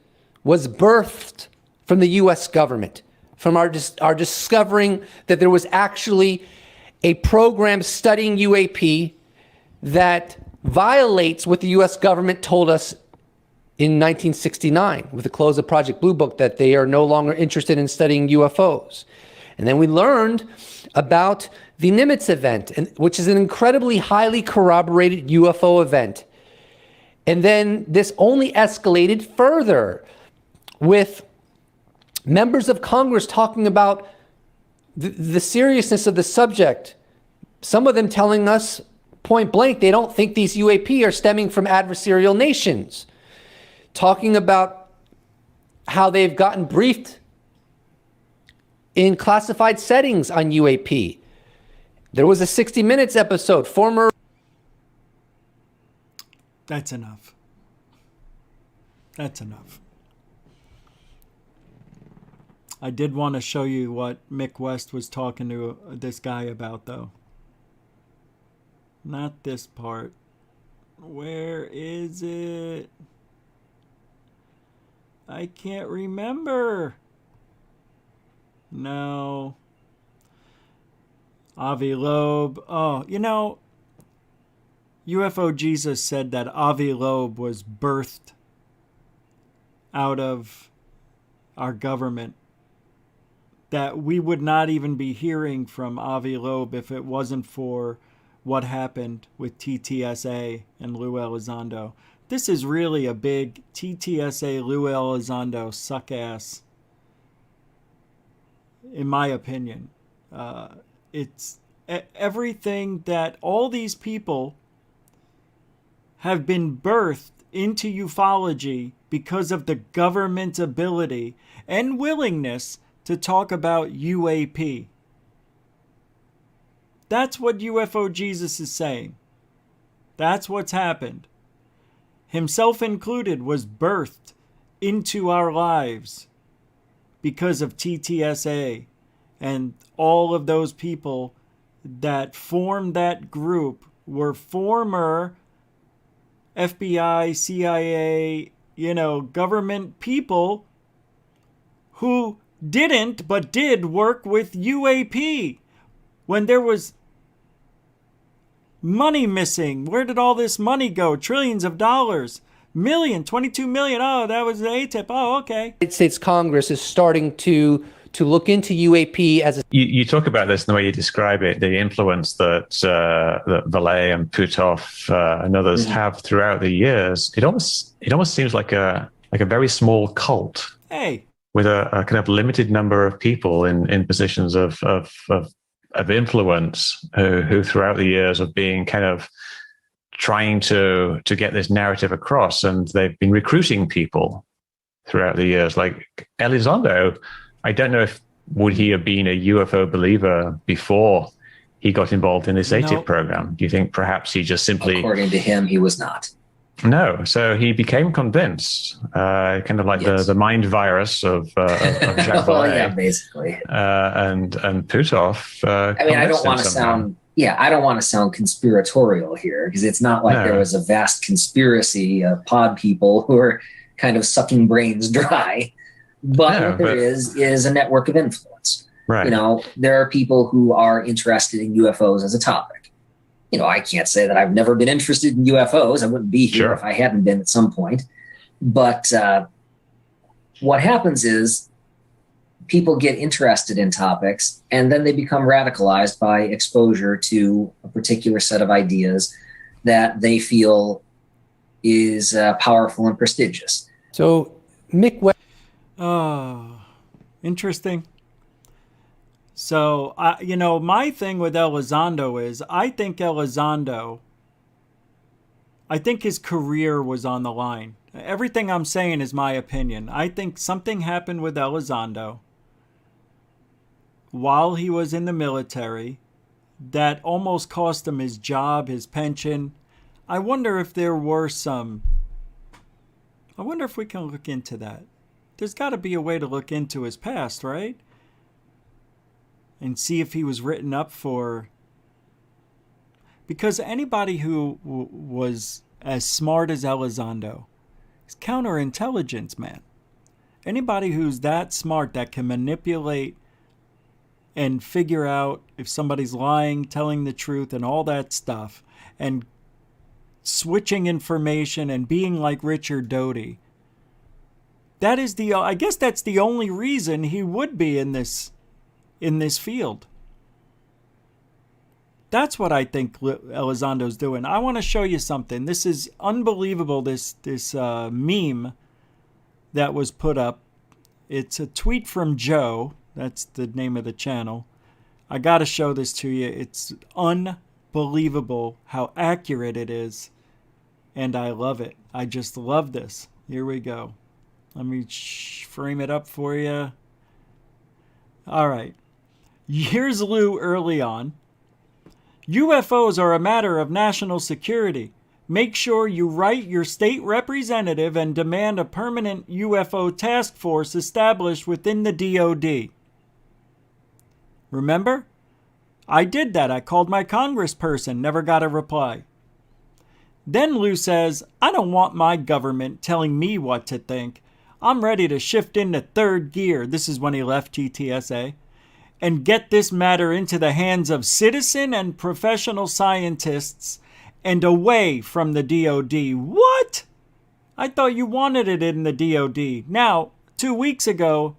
was birthed from the U.S. government, from our discovering that there was actually a program studying UAP that violates what the U.S. government told us in 1969 with the close of Project Blue Book, that they are no longer interested in studying UFOs. And then we learned about the Nimitz event, which is an incredibly highly corroborated UFO event. And then this only escalated further with members of Congress talking about the seriousness of the subject. Some of them telling us point blank they don't think these UAP are stemming from adversarial nations. Talking about how they've gotten briefed in classified settings on UAP. There was a 60 Minutes episode, former... That's enough. That's enough. I did want to show you what Mick West was talking to this guy about, though. Not this part. Where is it? I can't remember. No. Avi Loeb. Oh, you know, UFO Jesus said that Avi Loeb was birthed out of our government. That we would not even be hearing from Avi Loeb if it wasn't for what happened with TTSA and Luis Elizondo. This is really a big TTSA Luis Elizondo suck ass, in my opinion. It's everything that all these people have been birthed into ufology because of the government's ability and willingness to talk about UAP. That's what UFO Jesus is saying. That's what's happened. Himself included was birthed into our lives because of TTSA and all of those people that formed that group were former FBI, CIA, government people who didn't but did work with UAP when there was money missing. Where did all this money go? Trillions of dollars. 22 million. Oh, that was the ATIP. Oh, okay. The United States Congress is starting to look into UAP as a... You talk about this in the way you describe it, the influence that Valet and Puthoff and others have throughout the years. It almost seems like a very small cult. Hey. With a kind of limited number of people in positions of influence who throughout the years have been kind of trying to get this narrative across, and they've been recruiting people throughout the years. Like Elizondo, I don't know if would he have been a UFO believer before he got involved in this ATIP program. Do you think perhaps he just simply... According to him, he was not. No, so he became convinced, kind of like the mind virus of Jacques Well, Vallée. yeah, basically. And Puthoff. I mean, I don't want to sound... Yeah, I don't want to sound conspiratorial here, because it's not like there was a vast conspiracy of pod people who are kind of sucking brains dry. But what there is a network of influence. Right. There are people who are interested in UFOs as a topic. I can't say that I've never been interested in UFOs. I wouldn't be here if I hadn't been at some point. But what happens is people get interested in topics, and then they become radicalized by exposure to a particular set of ideas that they feel is powerful and prestigious. So, Mick Webb. Oh, interesting. So, my thing with Elizondo is I think his career was on the line. Everything I'm saying is my opinion. I think something happened with Elizondo while he was in the military that almost cost him his job, his pension. I wonder if there were I wonder if we can look into that. There's got to be a way to look into his past, right? And see if he was written up for... Because anybody who was as smart as Elizondo is counterintelligence, man. Anybody who's that smart that can manipulate and figure out if somebody's lying, telling the truth, and all that stuff, and switching information and being like Richard Doty. That is I guess that's the only reason he would be in this field. That's what I think Elizondo's doing. I want to show you something. This is unbelievable, this meme that was put up. It's a tweet from Joe. That's the name of the channel. I got to show this to you. It's unbelievable how accurate it is. And I love it. I just love this. Here we go. Let me frame it up for you. All right. Here's Lou early on. UFOs are a matter of national security. Make sure you write your state representative and demand a permanent UFO task force established within the DOD. Remember? I did that. I called my congressperson, never got a reply. Then Lou says, I don't want my government telling me what to think. I'm ready to shift into third gear. This is when he left GTSA. And get this matter into the hands of citizen and professional scientists and away from the DOD. What? I thought you wanted it in the DOD. Now, 2 weeks ago,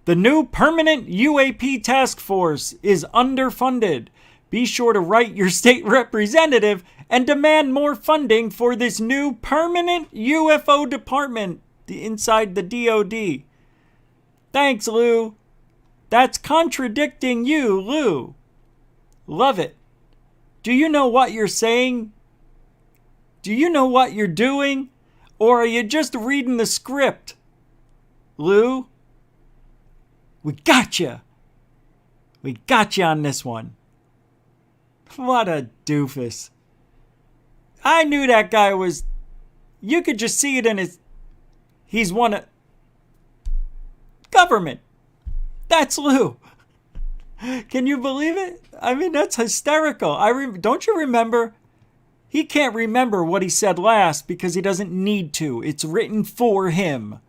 the new permanent UAP task force is underfunded. Be sure to write your state representative and demand more funding for this new permanent UFO department inside the DOD. Thanks, Lou. That's contradicting you, Lou. Love it. Do you know what you're saying? Do you know what you're doing? Or are you just reading the script? Lou, we got you. We got you on this one. What a doofus. I knew that guy was... You could just see it in his... He's one of... Government. That's Lou. Can you believe it? I mean, that's hysterical. Don't you remember? He can't remember what he said last because he doesn't need to. It's written for him.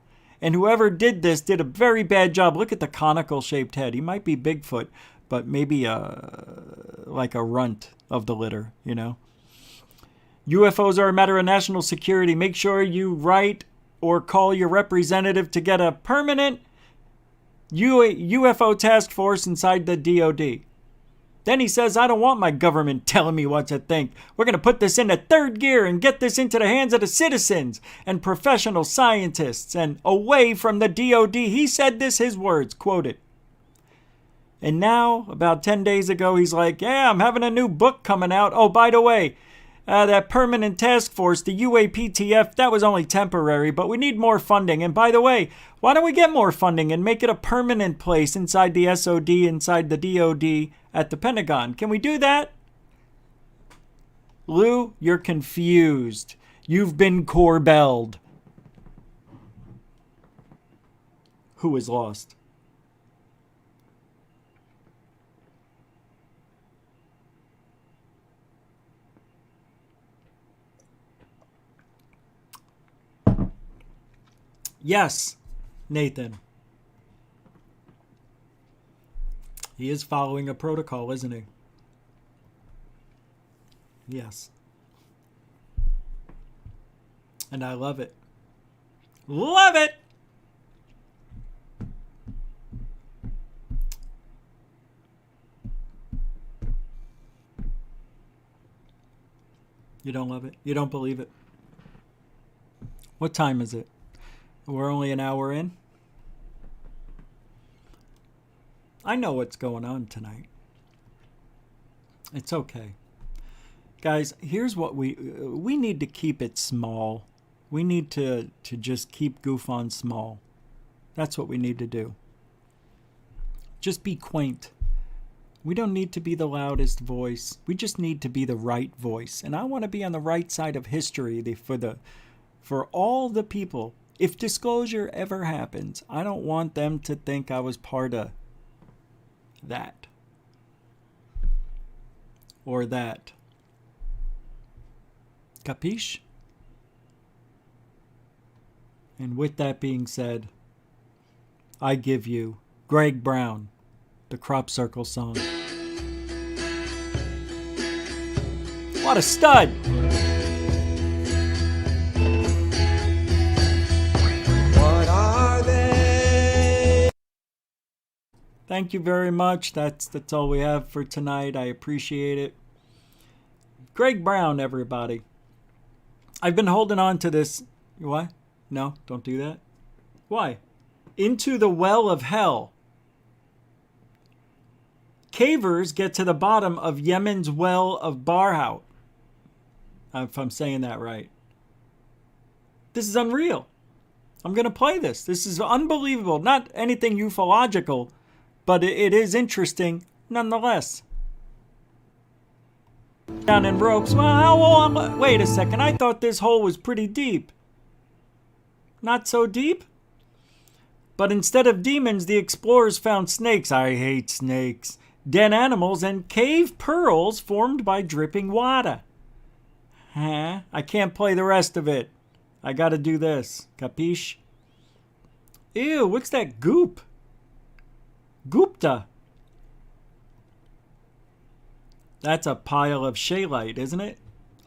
And whoever did this did a very bad job. Look at the conical-shaped head. He might be Bigfoot, but maybe like a runt of the litter, you know? UFOs are a matter of national security. Make sure you write or call your representative to get a permanent UFO task force inside the DOD. Then he says, I don't want my government telling me what to think. We're going to put this into third gear and get this into the hands of the citizens and professional scientists and away from the DOD. He said this, his words, quoted. And now, about 10 days ago, he's like, yeah, I'm having a new book coming out. Oh, by the way, that permanent task force, the UAPTF, that was only temporary, but we need more funding. And by the way, why don't we get more funding and make it a permanent place inside the SOD, inside the DOD, at the Pentagon? Can we do that? Lou, you're confused. You've been Corbelled. Who is lost? Yes, Nathan. He is following a protocol, isn't he? Yes. And I love it. Love it! You don't love it? You don't believe it? What time is it? We're only an hour in. I know what's going on tonight. It's okay. Guys, here's what we need to keep it small. We need to just keep Goof On small. That's what we need to do. Just be quaint. We don't need to be the loudest voice. We just need to be the right voice. And I want to be on the right side of history for all the people. If disclosure ever happens, I don't want them to think I was part of that. Or that. Capiche? And with that being said, I give you Greg Brown, the Crop Circle song. What a stud! Thank you very much. That's all we have for tonight. I appreciate it. Greg Brown, everybody. I've been holding on to this. What? No, don't do that. Why? Into the well of hell. Cavers get to the bottom of Yemen's well of Barhout. If I'm saying that right. This is unreal. I'm going to play this. This is unbelievable. Not anything ufological, but it is interesting nonetheless. Down in ropes. Well, how long? Wait a second. I thought this hole was pretty deep. Not so deep? But instead of demons, the explorers found snakes. I hate snakes. dead animals, and cave pearls formed by dripping water. Huh? I can't play the rest of it. I gotta do this. Capiche? Ew, what's that goop? Gupta. That's a pile of scheelite, isn't it?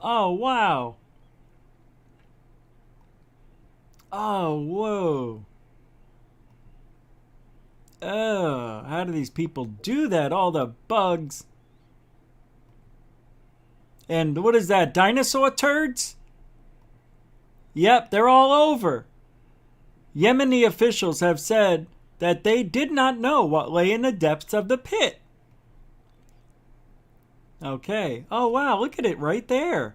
Oh, wow. Oh, whoa. Oh, how do these people do that? All the bugs. And what is that? Dinosaur turds? Yep, they're all over. Yemeni officials have said that they did not know what lay in the depths of the pit. Okay. Oh, wow, look at it right there.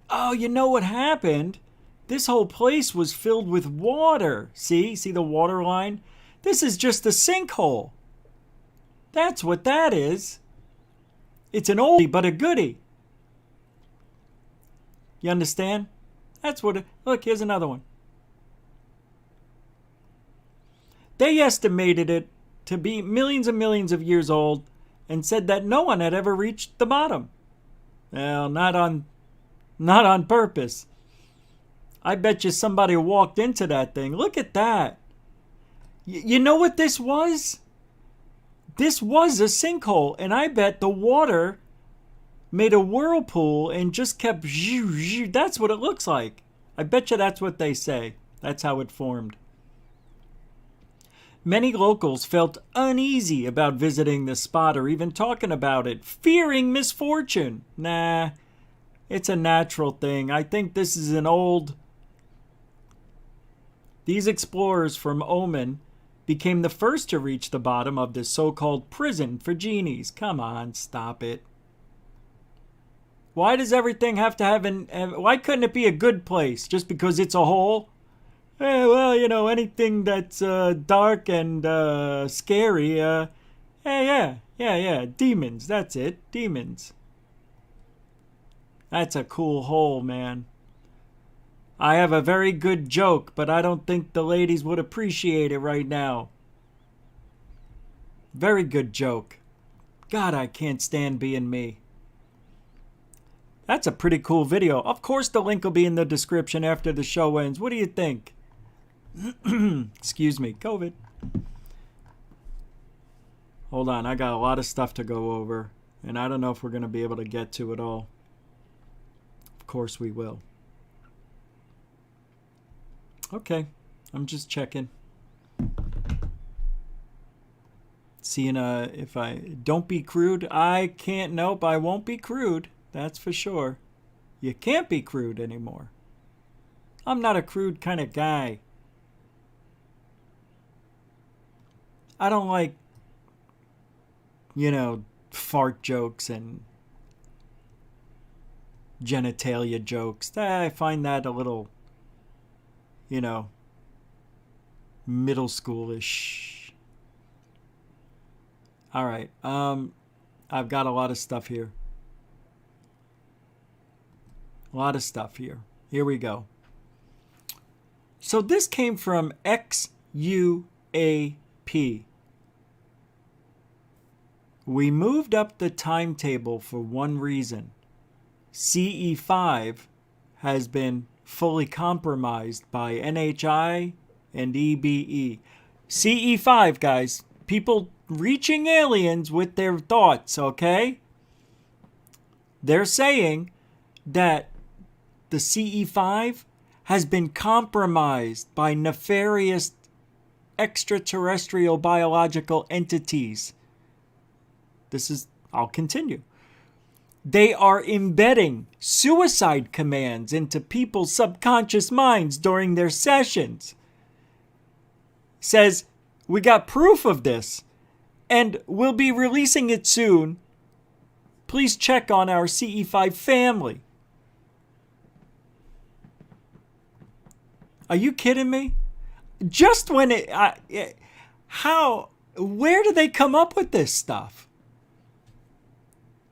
Oh, you know what happened? This whole place was filled with water. See the water line? This is just a sinkhole. That's what that is. It's an oldie but a goodie. You understand? That's what it... Look, here's another one. They estimated it to be millions and millions of years old and said that no one had ever reached the bottom. Well, not on purpose. I bet you somebody walked into that thing. Look at that. You know what this was? This was a sinkhole, and I bet the water made a whirlpool and just kept... That's what it looks like. I bet you that's what they say. That's how it formed. Many locals felt uneasy about visiting the spot or even talking about it, fearing misfortune. Nah, it's a natural thing. I think this is an old... These explorers from Oman became the first to reach the bottom of this so-called prison for genies. Come on, stop it. Why does everything have to have why couldn't it be a good place just because it's a hole? Well, you know, anything that's dark and scary, yeah, demons, that's it, demons. That's a cool hole, man. I have a very good joke, but I don't think the ladies would appreciate it right now. Very good joke. God, I can't stand being me. That's a pretty cool video. Of course the link will be in the description after the show ends. What do you think? Excuse me, COVID. Hold on, I got a lot of stuff to go over, and I don't know if we're going to be able to get to it all. Of course we will. Okay, I'm just checking. Seeing if I don't be crude. I can't. Nope, I won't be crude. That's for sure. You can't be crude anymore. I'm not a crude kind of guy. I don't like, you know, fart jokes and genitalia jokes. I find that a little, you know, middle schoolish. All right. I've got a lot of stuff here. A lot of stuff here. Here we go. So this came from XUAP. We moved up the timetable for one reason. CE5 has been fully compromised by NHI and EBE. CE5, guys. People reaching aliens with their thoughts, okay? They're saying that the CE5 has been compromised by nefarious extraterrestrial biological entities. I'll continue. They are embedding suicide commands into people's subconscious minds during their sessions. Says, we got proof of this, and we'll be releasing it soon. Please check on our CE5 family. Are you kidding me? Just when where do they come up with this stuff?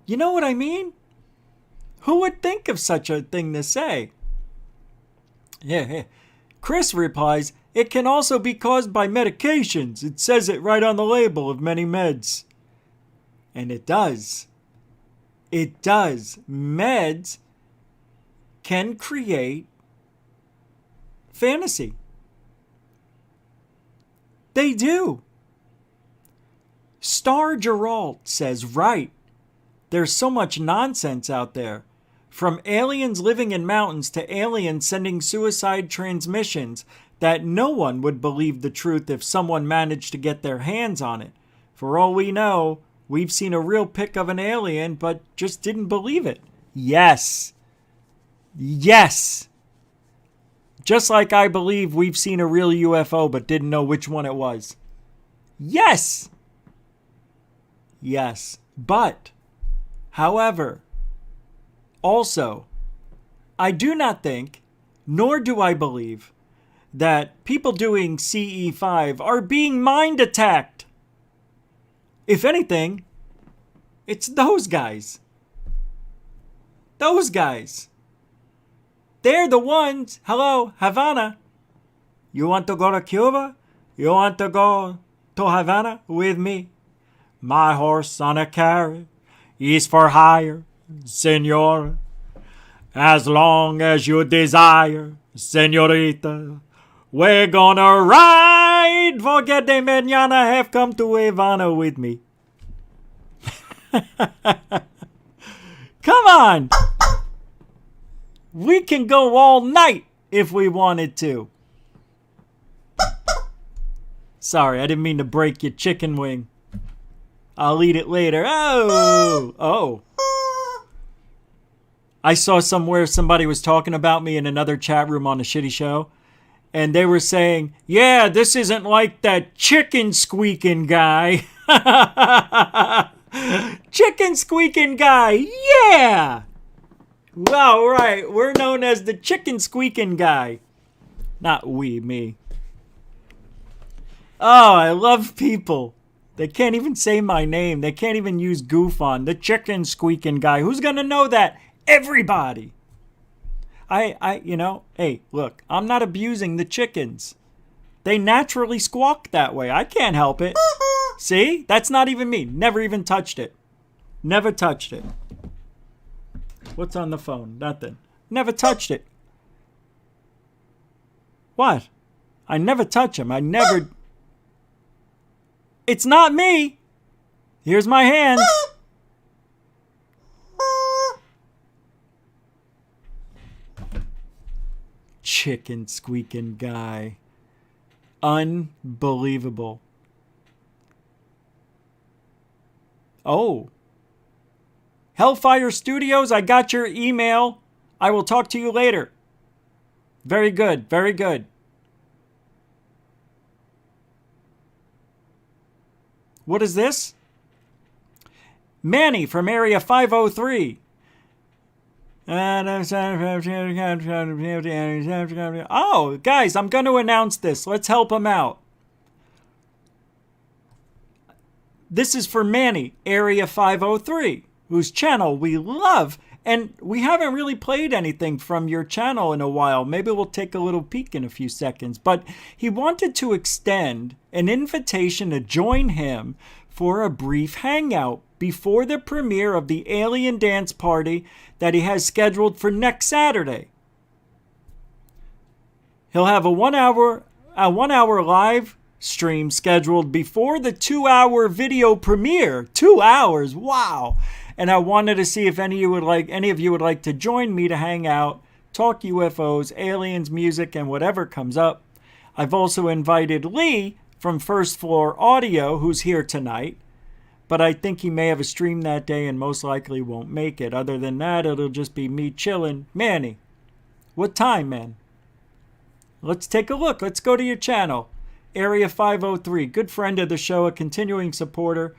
You know what I mean? Who would think of such a thing to say? Yeah. Chris replies, it can also be caused by medications. It says it right on the label of many meds. And it does. It does. Meds can create fantasy. They do. Star Geralt says, right, there's so much nonsense out there. From aliens living in mountains to aliens sending suicide transmissions that no one would believe the truth if someone managed to get their hands on it. For all we know, we've seen a real pic of an alien, but just didn't believe it. Yes. Yes. Just like I believe we've seen a real UFO, but didn't know which one it was. Yes. Yes. But, however, also, I do not think, nor do I believe, that people doing CE5 are being mind attacked. If anything, it's those guys. Those guys. They're the ones. Hello, Havana. You want to go to Cuba? You want to go to Havana with me? My horse on a carriage is for hire, senor. As long as you desire, senorita. We're gonna ride. Forget de mañana. Have come to Havana with me. Come on. We can go all night if we wanted to. Sorry, I didn't mean to break your chicken wing. I'll eat it later. Oh. I saw somewhere somebody was talking about me in another chat room on a shitty show. And they were saying, yeah, this isn't like that chicken squeaking guy. Chicken squeaking guy. Yeah. Well, right. We're known as the chicken squeaking guy. Not we, me. Oh, I love people. They can't even say my name. They can't even use goof on. The chicken squeaking guy. Who's going to know that? Everybody. Hey, look, I'm not abusing the chickens. They naturally squawk that way. I can't help it. See? That's not even me. Never even touched it. Never touched it. What's on the phone? Nothing. Never touched it. What? I never touch them. I never... It's not me. Here's my hands. Chicken squeaking guy. Unbelievable. Oh. Hellfire Studios, I got your email. I will talk to you later. Very good, very good. What is this? Manny from Area 503. Oh, guys, I'm going to announce this. Let's help him out. This is for Manny, Area 503, whose channel we love. And we haven't really played anything from your channel in a while. Maybe we'll take a little peek in a few seconds. But he wanted to extend an invitation to join him for a brief hangout before the premiere of the Alien Dance Party that he has scheduled for next Saturday. He'll have a one hour live stream scheduled before the 2-hour video premiere. 2 hours, wow! And I wanted to see if any of you would like to join me to hang out, talk UFOs, aliens, music, and whatever comes up. I've also invited Lee from First Floor Audio, who's here tonight. But I think he may have a stream that day and most likely won't make it. Other than that, it'll just be me chilling. Manny, what time, man? Let's take a look. Let's go to your channel. Area 503, good friend of the show, a continuing supporter.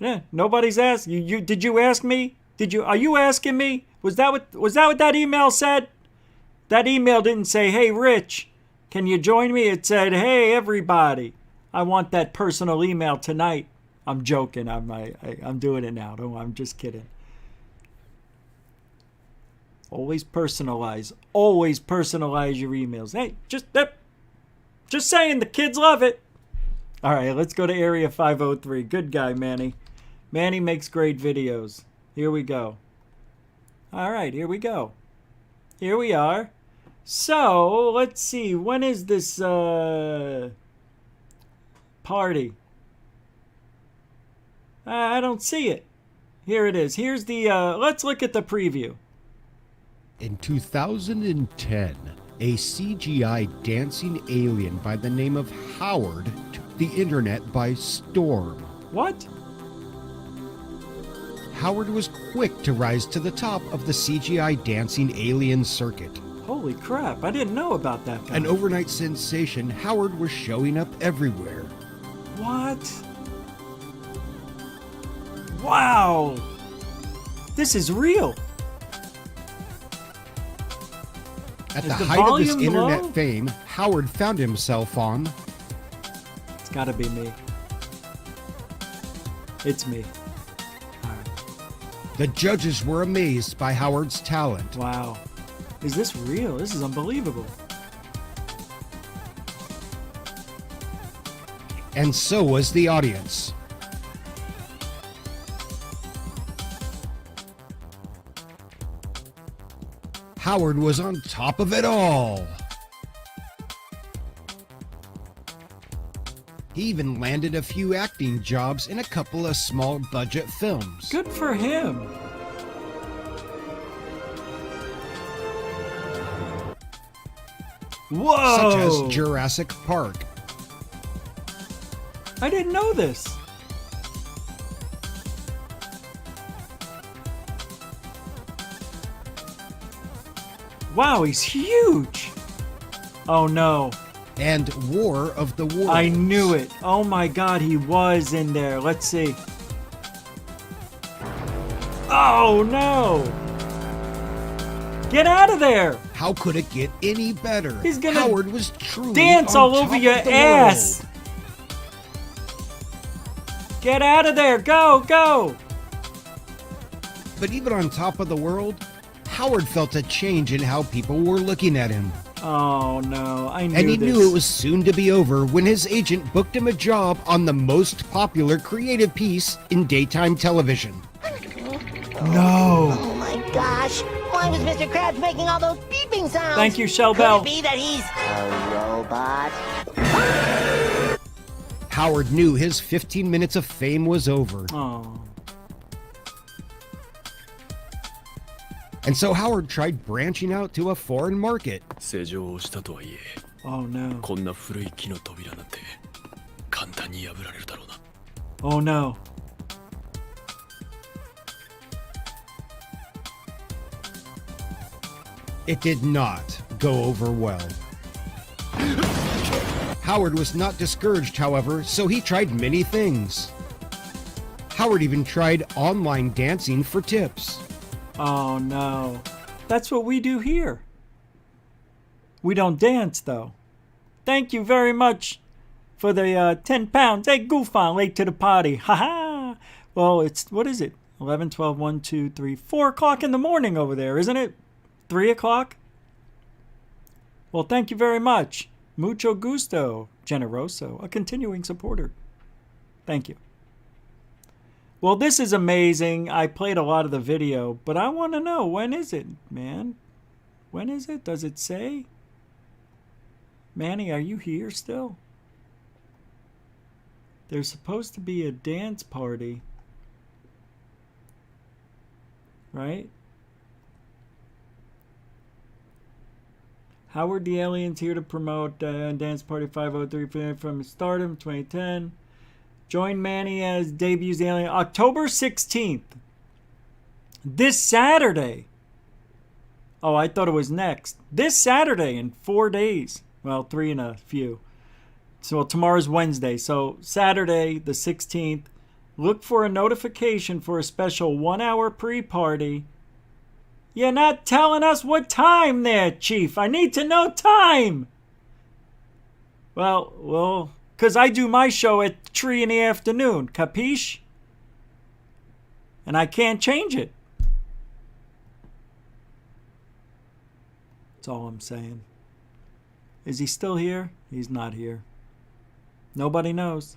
Yeah, nobody's asked you. Did you ask me? Are you asking me? Was that what that email said? That email didn't say, "Hey, Rich, can you join me?" It said, "Hey, everybody, I want that personal email tonight." I'm joking. I'm doing it now. I'm just kidding. Always personalize. Always personalize your emails. Hey, just saying, the kids love it. All right, let's go to Area 503. Good guy, Manny. Manny makes great videos. Here we go. All right, here we go. Here we are. So, let's see. When is this party? I don't see it. Here it is. Here's the, let's look at the preview. In 2010, a CGI dancing alien by the name of Howard took the internet by storm. What? Howard was quick to rise to the top of the CGI dancing alien circuit. Holy crap, I didn't know about that guy. An overnight sensation, Howard was showing up everywhere. What? Wow! This is real. At Is the the height of his volume internet low? fame, Howard found himself on... It's gotta be me. It's me. The judges were amazed by Howard's talent. Wow. Is this real? This is unbelievable. And so was the audience. Howard was on top of it all. He even landed a few acting jobs in a couple of small budget films. Good for him. Whoa! Such as Jurassic Park. I didn't know this. Wow, he's huge. Oh no. And War of the Worlds. I knew it. Oh my god, he was in there. Let's see. Oh no. Get out of there. How could it get any better? He's gonna Howard was truly dance on all top over your of the ass. world. Get out of there. Go, go. But even on top of the world, Howard felt a change in how people were looking at him. Oh no, I knew And he this. knew it was soon to be over when his agent booked him a job on the most popular creative piece in daytime television. No. Oh my gosh! Why was Mr. Krabs making all those beeping sounds? Thank you, Shell Could Bell. it be that he's a robot? Howard knew his 15 minutes of fame was over. Oh. And so Howard tried branching out to a foreign market. Oh no. こんな古い木の扉なんて簡単に破られるだろうな。 Oh no. It did not go over well. Howard was not discouraged, however, so he tried many things. Howard even tried online dancing for tips. Oh no. That's what we do here. We don't dance though. Thank you very much for the 10 pounds. Hey, goof on, late to the party. Haha. Well, it's, what is it? 11, 12, 1, 2, 3, 4 o'clock in the morning over there, isn't it? 3 o'clock? Well, thank you very much. Mucho gusto, generoso, a continuing supporter. Thank you. Well, this is amazing. I played a lot of the video, but I want to know, when is it, man? When is it? Does it say? Manny, are you here still? There's supposed to be a dance party. Right? Howard the Alien's here to promote Dance Party 503 from Stardom 2010. Join Manny as debuts the Alien October 16th. This Saturday. Oh, I thought it was next. This Saturday in 4 days. Well, 3 and a few. So tomorrow's Wednesday. So Saturday the 16th. Look for a notification for a special 1-hour pre-party. You're not telling us what time there, Chief. I need to know time. Well, because I do my show at 3 in the afternoon. Capiche? And I can't change it. That's all I'm saying. Is he still here? He's not here. Nobody knows.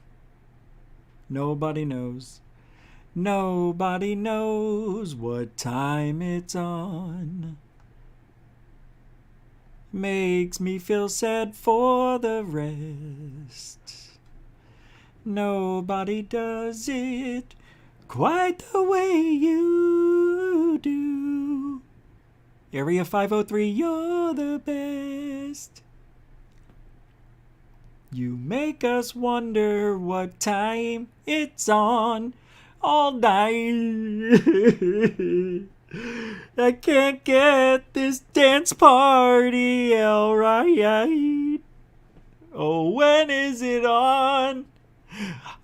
Nobody knows. Nobody knows what time it's on. Makes me feel sad for the rest. Nobody does it quite the way you do. Area 503, you're the best. You make us wonder what time it's on all night. I can't get this dance party all right. Oh, when is it on?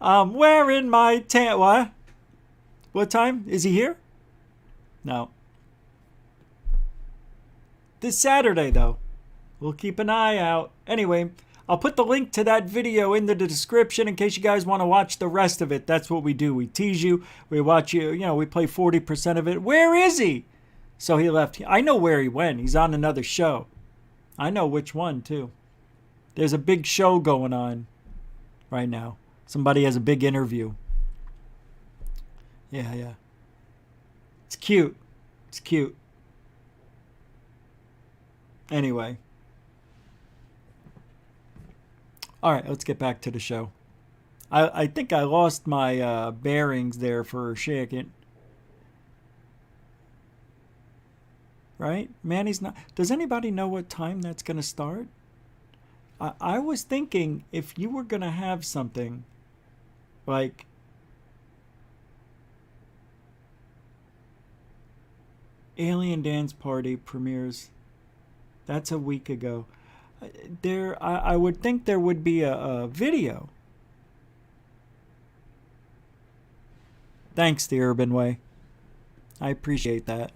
I'm wearing my tan. What? What time? Is he here? No. This Saturday, though. We'll keep an eye out. Anyway, I'll put the link to that video in the description in case you guys want to watch the rest of it. That's what we do. We tease you. We watch you. You know, we play 40% of it. Where is he? So he left. I know where he went. He's on another show. I know which one, too. There's a big show going on right now. Somebody has a big interview. Yeah. It's cute. It's cute. Anyway. All right, let's get back to the show. I think I lost my bearings there for a second. Right? Manny's not... Does anybody know what time that's going to start? I was thinking if you were going to have something like... Alien Dance Party premieres. That's a week ago. I would think there would be a video. Thanks, The Urban Way. I appreciate that.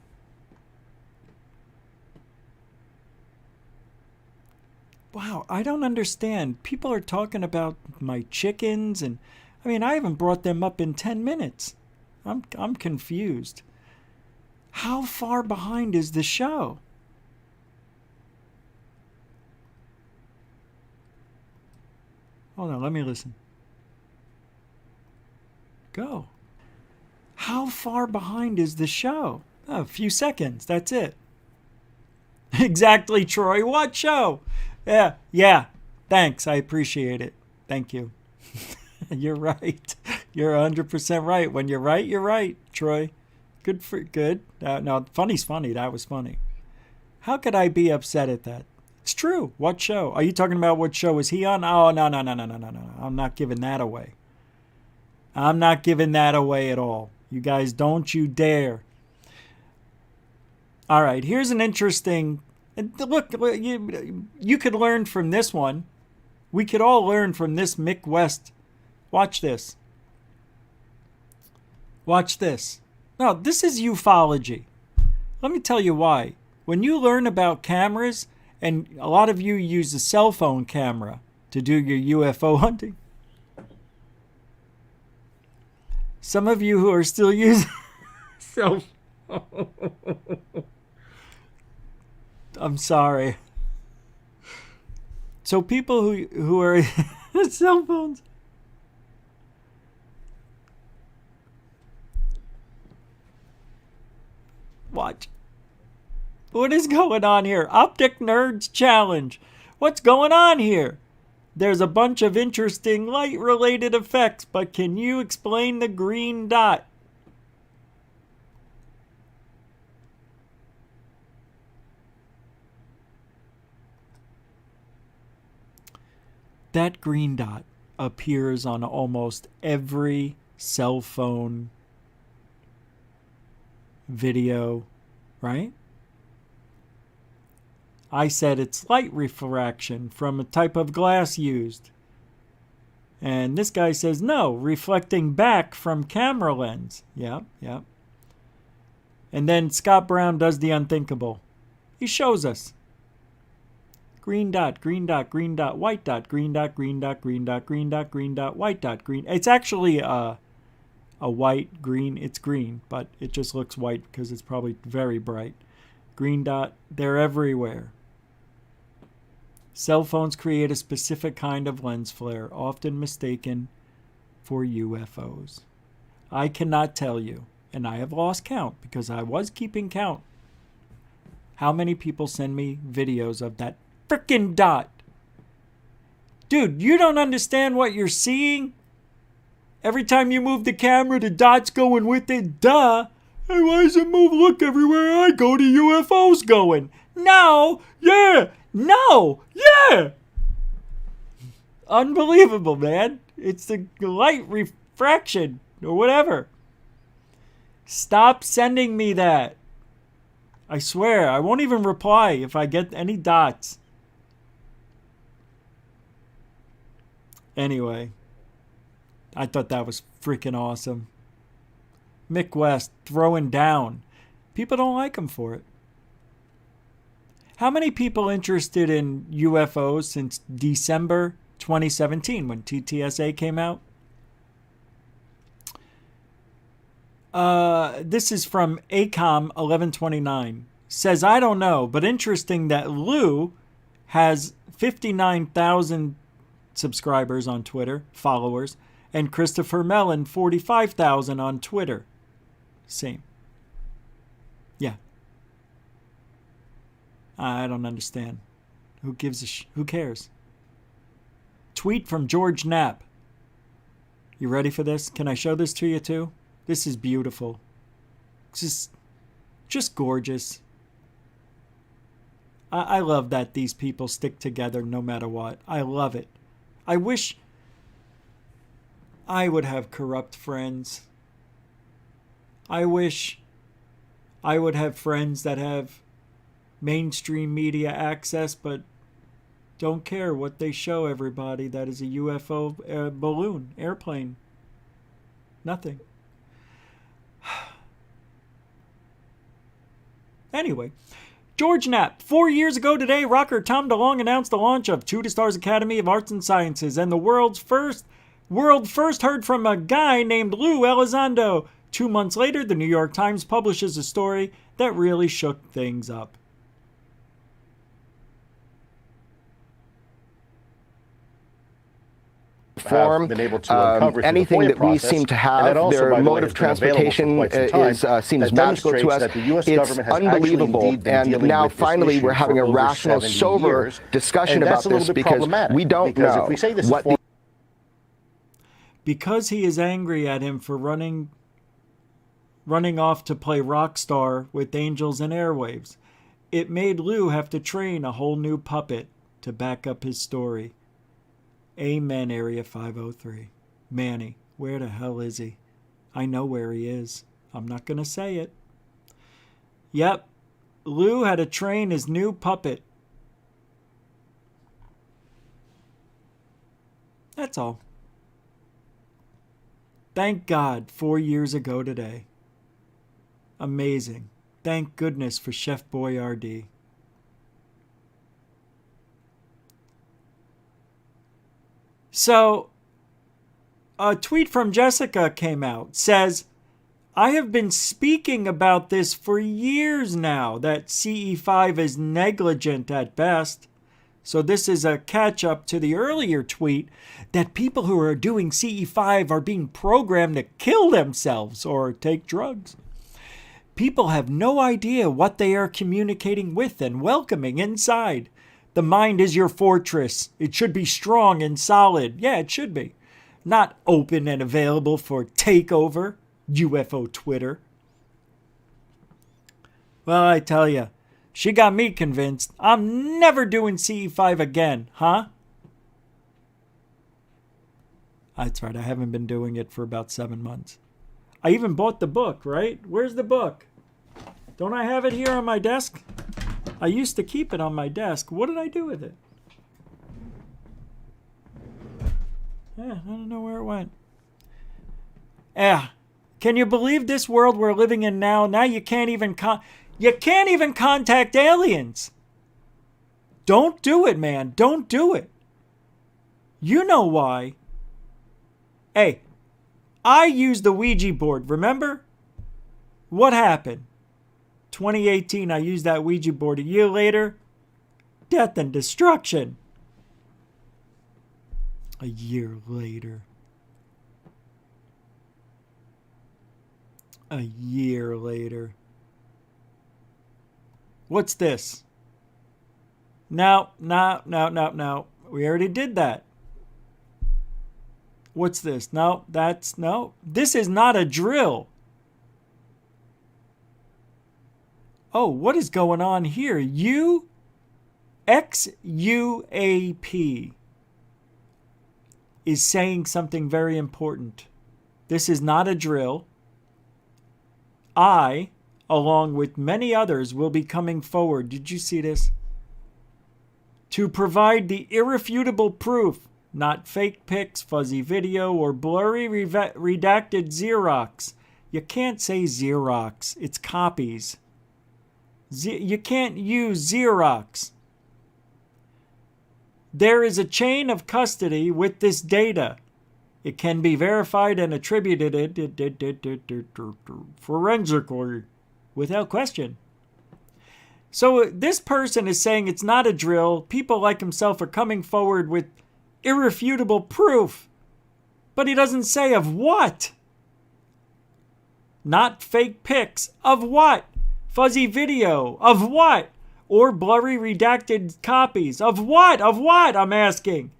Wow, I don't understand. People are talking about my chickens, and I mean, I haven't brought them up in 10 minutes. I'm confused. How far behind is the show? Hold on, let me listen. Go. How far behind is the show? Oh, a few seconds, that's it. Exactly, Troy. What show? Yeah. Thanks, I appreciate it. Thank you. You're right. You're 100% right. When you're right, Troy. Good. No, funny's funny. That was funny. How could I be upset at that? It's true. What show? Are you talking about what show is he on? Oh, no. I'm not giving that away. I'm not giving that away at all. You guys, don't you dare. All right, here's an interesting... Look, you could learn from this one. We could all learn from this Mick West. Watch this. Watch this. No, this is ufology. Let me tell you why. When you learn about cameras, and a lot of you use a cell phone camera to do your UFO hunting. Some of you who are still using cell phone. I'm sorry. So people who are cell phones. Watch. What is going on here? Optic Nerds Challenge. What's going on here? There's a bunch of interesting light-related effects, but can you explain the green dot? That green dot appears on almost every cell phone video, right? I said it's light refraction from a type of glass used. And this guy says, no, reflecting back from camera lens. Yeah. And then Scott Brown does the unthinkable. He shows us. Green dot, white dot, green dot, white dot, white dot, green. It's actually a white, green. It's green, but it just looks white because it's probably very bright. Green dot, they're everywhere. Cell phones create a specific kind of lens flare, often mistaken for UFOs. I cannot tell you, and I have lost count because I was keeping count, how many people send me videos of that frickin' dot. Dude, you don't understand what you're seeing? Every time you move the camera, the dot's going with it. Duh. Hey, why does it move? Look, everywhere I go, the UFO's going. No. Yeah. No. Yeah. Unbelievable, man. It's the light refraction or whatever. Stop sending me that. I swear, I won't even reply if I get any dots. Anyway, I thought that was freaking awesome. Mick West throwing down. People don't like him for it. How many people interested in UFOs since December 2017 when TTSA came out? This is from ACOM 1129. Says, I don't know, but interesting that Lou has 59,000 subscribers on Twitter, followers, and Christopher Mellon 45,000 on Twitter. Same. Yeah. I don't understand. Who gives a who cares? Tweet from George Knapp. You ready for this? Can I show this to you too? This is beautiful. Just gorgeous. I love that these people stick together no matter what. I love it. I wish I would have corrupt friends. I wish I would have friends that have mainstream media access but don't care what they show everybody that is a UFO balloon, airplane. Nothing. Anyway, George Knapp. 4 years ago today, rocker Tom DeLonge announced the launch of Two to Stars Academy of Arts and Sciences, and the world first heard from a guy named Luis Elizondo. 2 months later, the New York Times publishes a story that really shook things up. Form, been able to anything that we seem to have, their mode of transportation seems magical to us. It's unbelievable. And now finally we're having a rational, sober discussion about this because we don't know what the... Because he is angry at him for running off to play rock star with Angels and Airwaves, it made Lou have to train a whole new puppet to back up his story. Amen, Area 503. Manny, where the hell is he? I know where he is. I'm not going to say it. Yep, Lou had to train his new puppet. That's all. Thank God, 4 years ago today. Amazing. Thank goodness for Chef Boyardee. So, a tweet from Jessica came out. Says, I have been speaking about this for years now, that CE5 is negligent at best. So this is a catch-up to the earlier tweet that people who are doing CE5 are being programmed to kill themselves or take drugs. People have no idea what they are communicating with and welcoming inside. The mind is your fortress. It should be strong and solid. Yeah, it should be. Not open and available for takeover, UFO Twitter. Well, I tell you, she got me convinced. I'm never doing CE5 again, huh? That's right, I haven't been doing it for about 7 months. I even bought the book, right? Where's the book? Don't I have it here on my desk? I used to keep it on my desk. What did I do with it? Yeah, I don't know where it went. Yeah. Can you believe this world we're living in now? Now you can't even contact aliens. Don't do it, man. Don't do it. You know why. Hey, I used the Ouija board, remember? What happened? 2018, I used that Ouija board. A year later, death and destruction. A year later. A year later. What's this? No. We already did that. What's this? No. This is not a drill. Oh, what is going on here? XUAP is saying something very important. This is not a drill. I, along with many others, will be coming forward. Did you see this? To provide the irrefutable proof, not fake pics, fuzzy video, or blurry redacted Xerox. You can't say Xerox. It's copies. You can't use Xerox. There is a chain of custody with this data. It can be verified and attributed forensically without question. So this person is saying it's not a drill. People like himself are coming forward with irrefutable proof. But he doesn't say of what. Not fake pics. Of what? Fuzzy video. Of what? Or blurry redacted copies. Of what? Of what? I'm asking.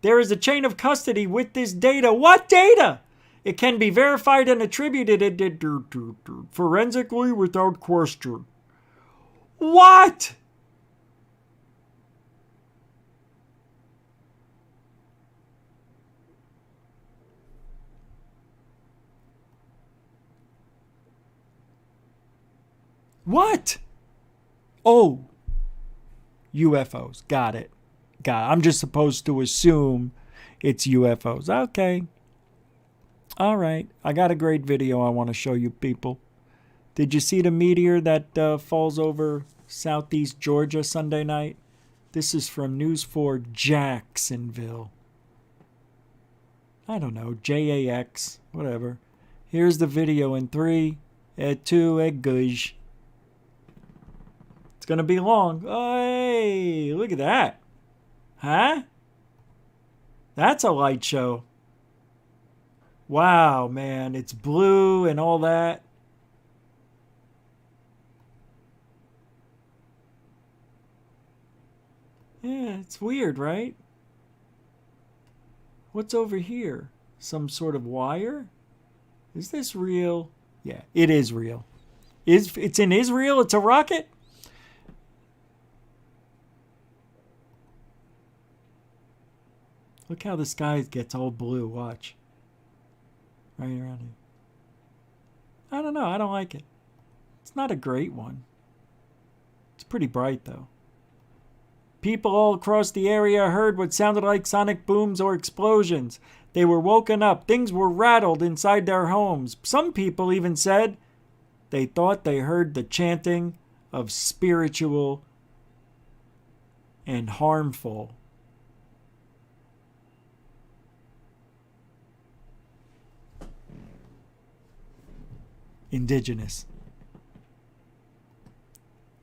There is a chain of custody with this data. What data? It can be verified and attributed forensically without question. What? What? Oh, UFOs. Got it. I'm just supposed to assume it's UFOs. Okay. All right. I got a great video I want to show you people. Did you see the meteor that falls over southeast Georgia Sunday night? This is from News 4 Jacksonville. I don't know. JAX. Whatever. Here's the video in 3, 2, gush. It's going to be long. Oh, hey, look at that. Huh? That's a light show. Wow, man. It's blue and all that. Yeah, it's weird, right? What's over here? Some sort of wire? Is this real? Yeah, it is real. It's in Israel? It's a rocket? Look how the sky gets all blue. Watch. Right around here. I don't know. I don't like it. It's not a great one. It's pretty bright, though. People all across the area heard what sounded like sonic booms or explosions. They were woken up. Things were rattled inside their homes. Some people even said they thought they heard the chanting of spiritual and harmful. Indigenous.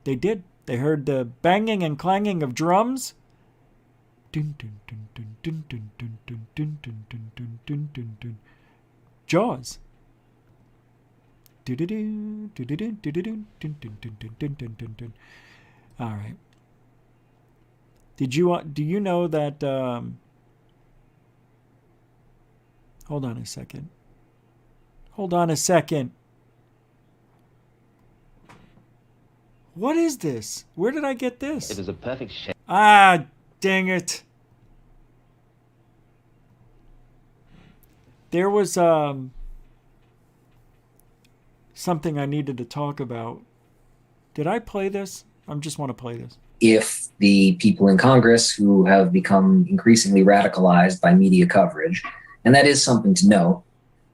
They did. They heard the banging and clanging of drums. Jaws. All right. Do you know that hold on a second. Hold on a second. What is this? Where did I get this? It is a perfect shape. Ah, dang it. There was something I needed to talk about. Did I play this? I just want to play this. If the people in Congress who have become increasingly radicalized by media coverage, and that is something to note,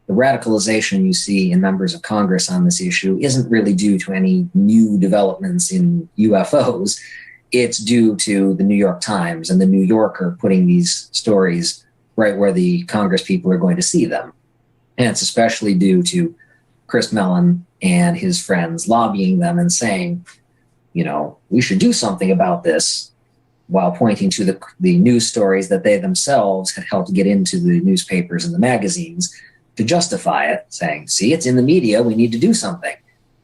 the radicalization you see in members of Congress on this issue isn't really due to any new developments in UFOs. It's due to the New York Times and the New Yorker putting these stories right where the Congress people are going to see them. And it's especially due to Chris Mellon and his friends lobbying them and saying, you know, we should do something about this, while pointing to the news stories that they themselves had helped get into the newspapers and the magazines to justify it, saying, see, it's in the media, we need to do something.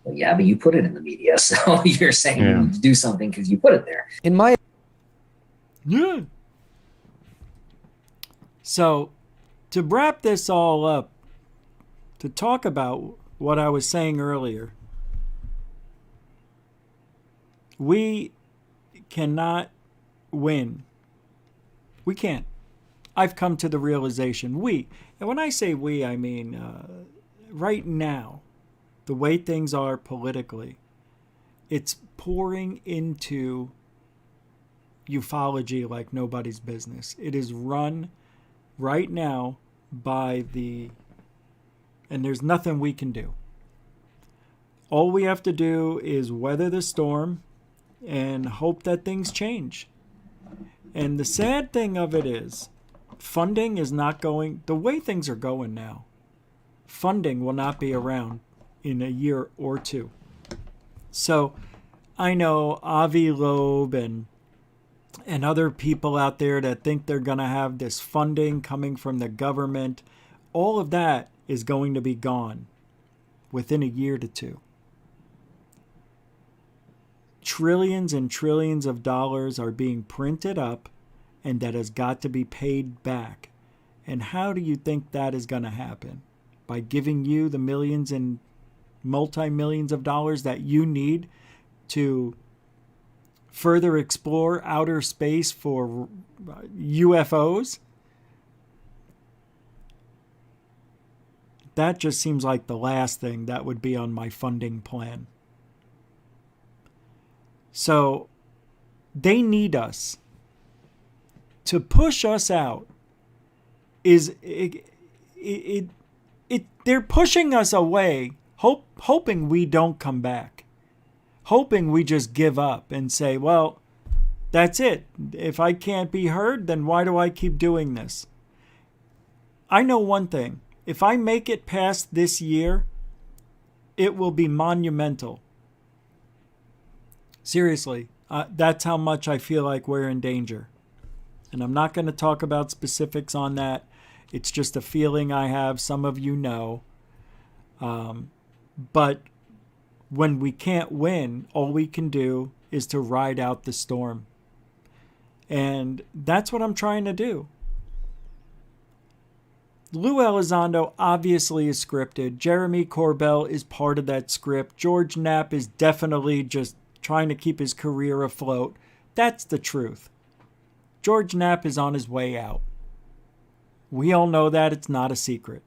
Well, yeah, but you put it in the media, so you're saying you need to do something because you put it there. In my Yeah. So, to wrap this all up, to talk about what I was saying earlier, we cannot win. We can't. I've come to the realization, and when I say we, I mean right now, the way things are politically, it's pouring into ufology like nobody's business. It is run right now by and there's nothing we can do. All we have to do is weather the storm and hope that things change. And the sad thing of it is, funding is not going, the way things are going now, funding will not be around in a year or two. So I know Avi Loeb and other people out there that think they're going to have this funding coming from the government. All of that is going to be gone within a year to two. Trillions and trillions of dollars are being printed up, and that has got to be paid back. And how do you think that is going to happen? By giving you the millions and multi-millions of dollars that you need to further explore outer space for UFOs? That just seems like the last thing that would be on my funding plan. So they need us. To push us out they're pushing us away, hoping we don't come back, hoping we just give up and say, well, that's it. If I can't be heard, then why do I keep doing this? I know one thing. If I make it past this year, it will be monumental. Seriously, that's how much I feel like we're in danger. And I'm not going to talk about specifics on that. It's just a feeling I have. Some of you know. But when we can't win, all we can do is to ride out the storm. And that's what I'm trying to do. Luis Elizondo obviously is scripted. Jeremy Corbell is part of that script. George Knapp is definitely just trying to keep his career afloat. That's the truth. George Knapp is on his way out. We all know that. It's not a secret.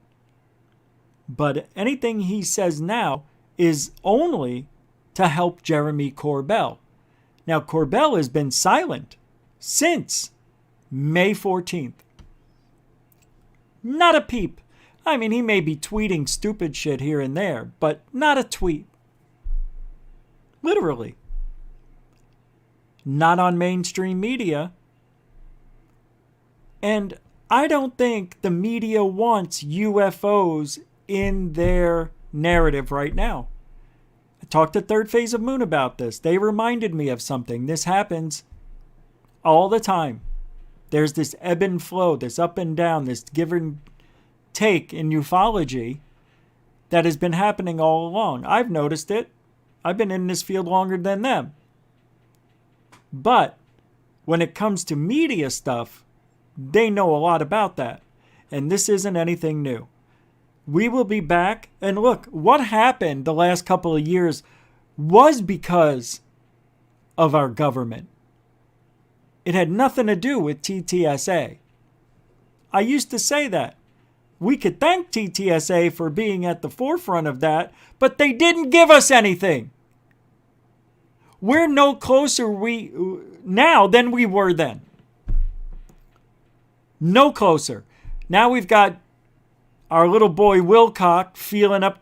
But anything he says now is only to help Jeremy Corbell. Now, Corbell has been silent since May 14th. Not a peep. I mean, he may be tweeting stupid shit here and there, but not a tweet. Literally. Not on mainstream media. And I don't think the media wants UFOs in their narrative right now. I talked to Third Phase of Moon about this. They reminded me of something. This happens all the time. There's this ebb and flow, this up and down, this give and take in ufology that has been happening all along. I've noticed it. I've been in this field longer than them. But when it comes to media stuff, they know a lot about that. And this isn't anything new. We will be back. And look, what happened the last couple of years was because of our government. It had nothing to do with TTSA. I used to say that. We could thank TTSA for being at the forefront of that, but they didn't give us anything. We're no closer now than we were then. No closer. Now we've got our little boy Wilcock filling up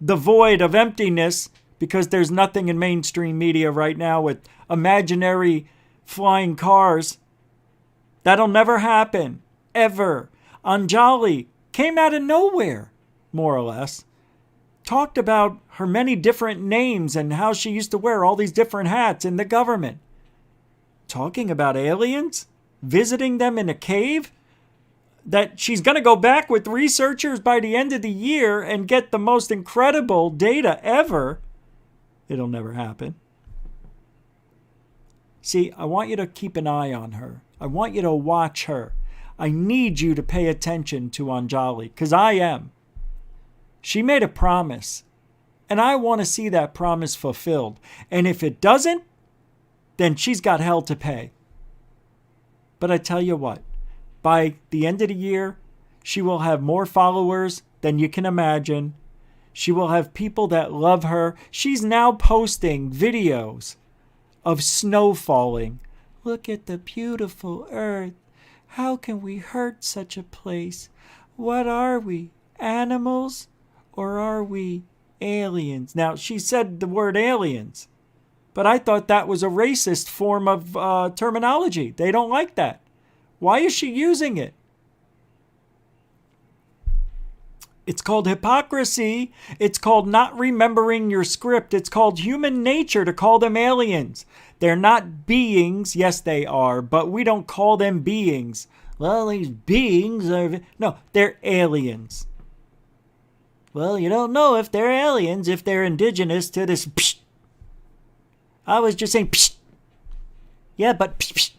the void of emptiness, because there's nothing in mainstream media right now with imaginary flying cars. That'll never happen. Ever. Anjali came out of nowhere, more or less. Talked about her many different names and how she used to wear all these different hats in the government. Talking about aliens? Visiting them in a cave? that she's going to go back with researchers by the end of the year and get the most incredible data ever. It'll never happen. See, I want you to keep an eye on her. I want you to watch her. I need you to pay attention to Anjali, because I am. She made a promise, and I want to see that promise fulfilled. And if it doesn't, then she's got hell to pay. But I tell you what, by the end of the year, she will have more followers than you can imagine. She will have people that love her. She's now posting videos of snow falling. Look at the beautiful earth. How can we hurt such a place? What are we, animals, or are we aliens? Now, she said the word aliens, but I thought that was a racist form of terminology. They don't like that. Why is she using it? It's called hypocrisy. It's called not remembering your script. It's called human nature to call them aliens. They're not beings. Yes, they are, but we don't call them beings. Well, these beings are... No, they're aliens. Well, you don't know if they're aliens, if they're indigenous to this... Psh. I was just saying... Psh. Yeah, but... Psh, psh.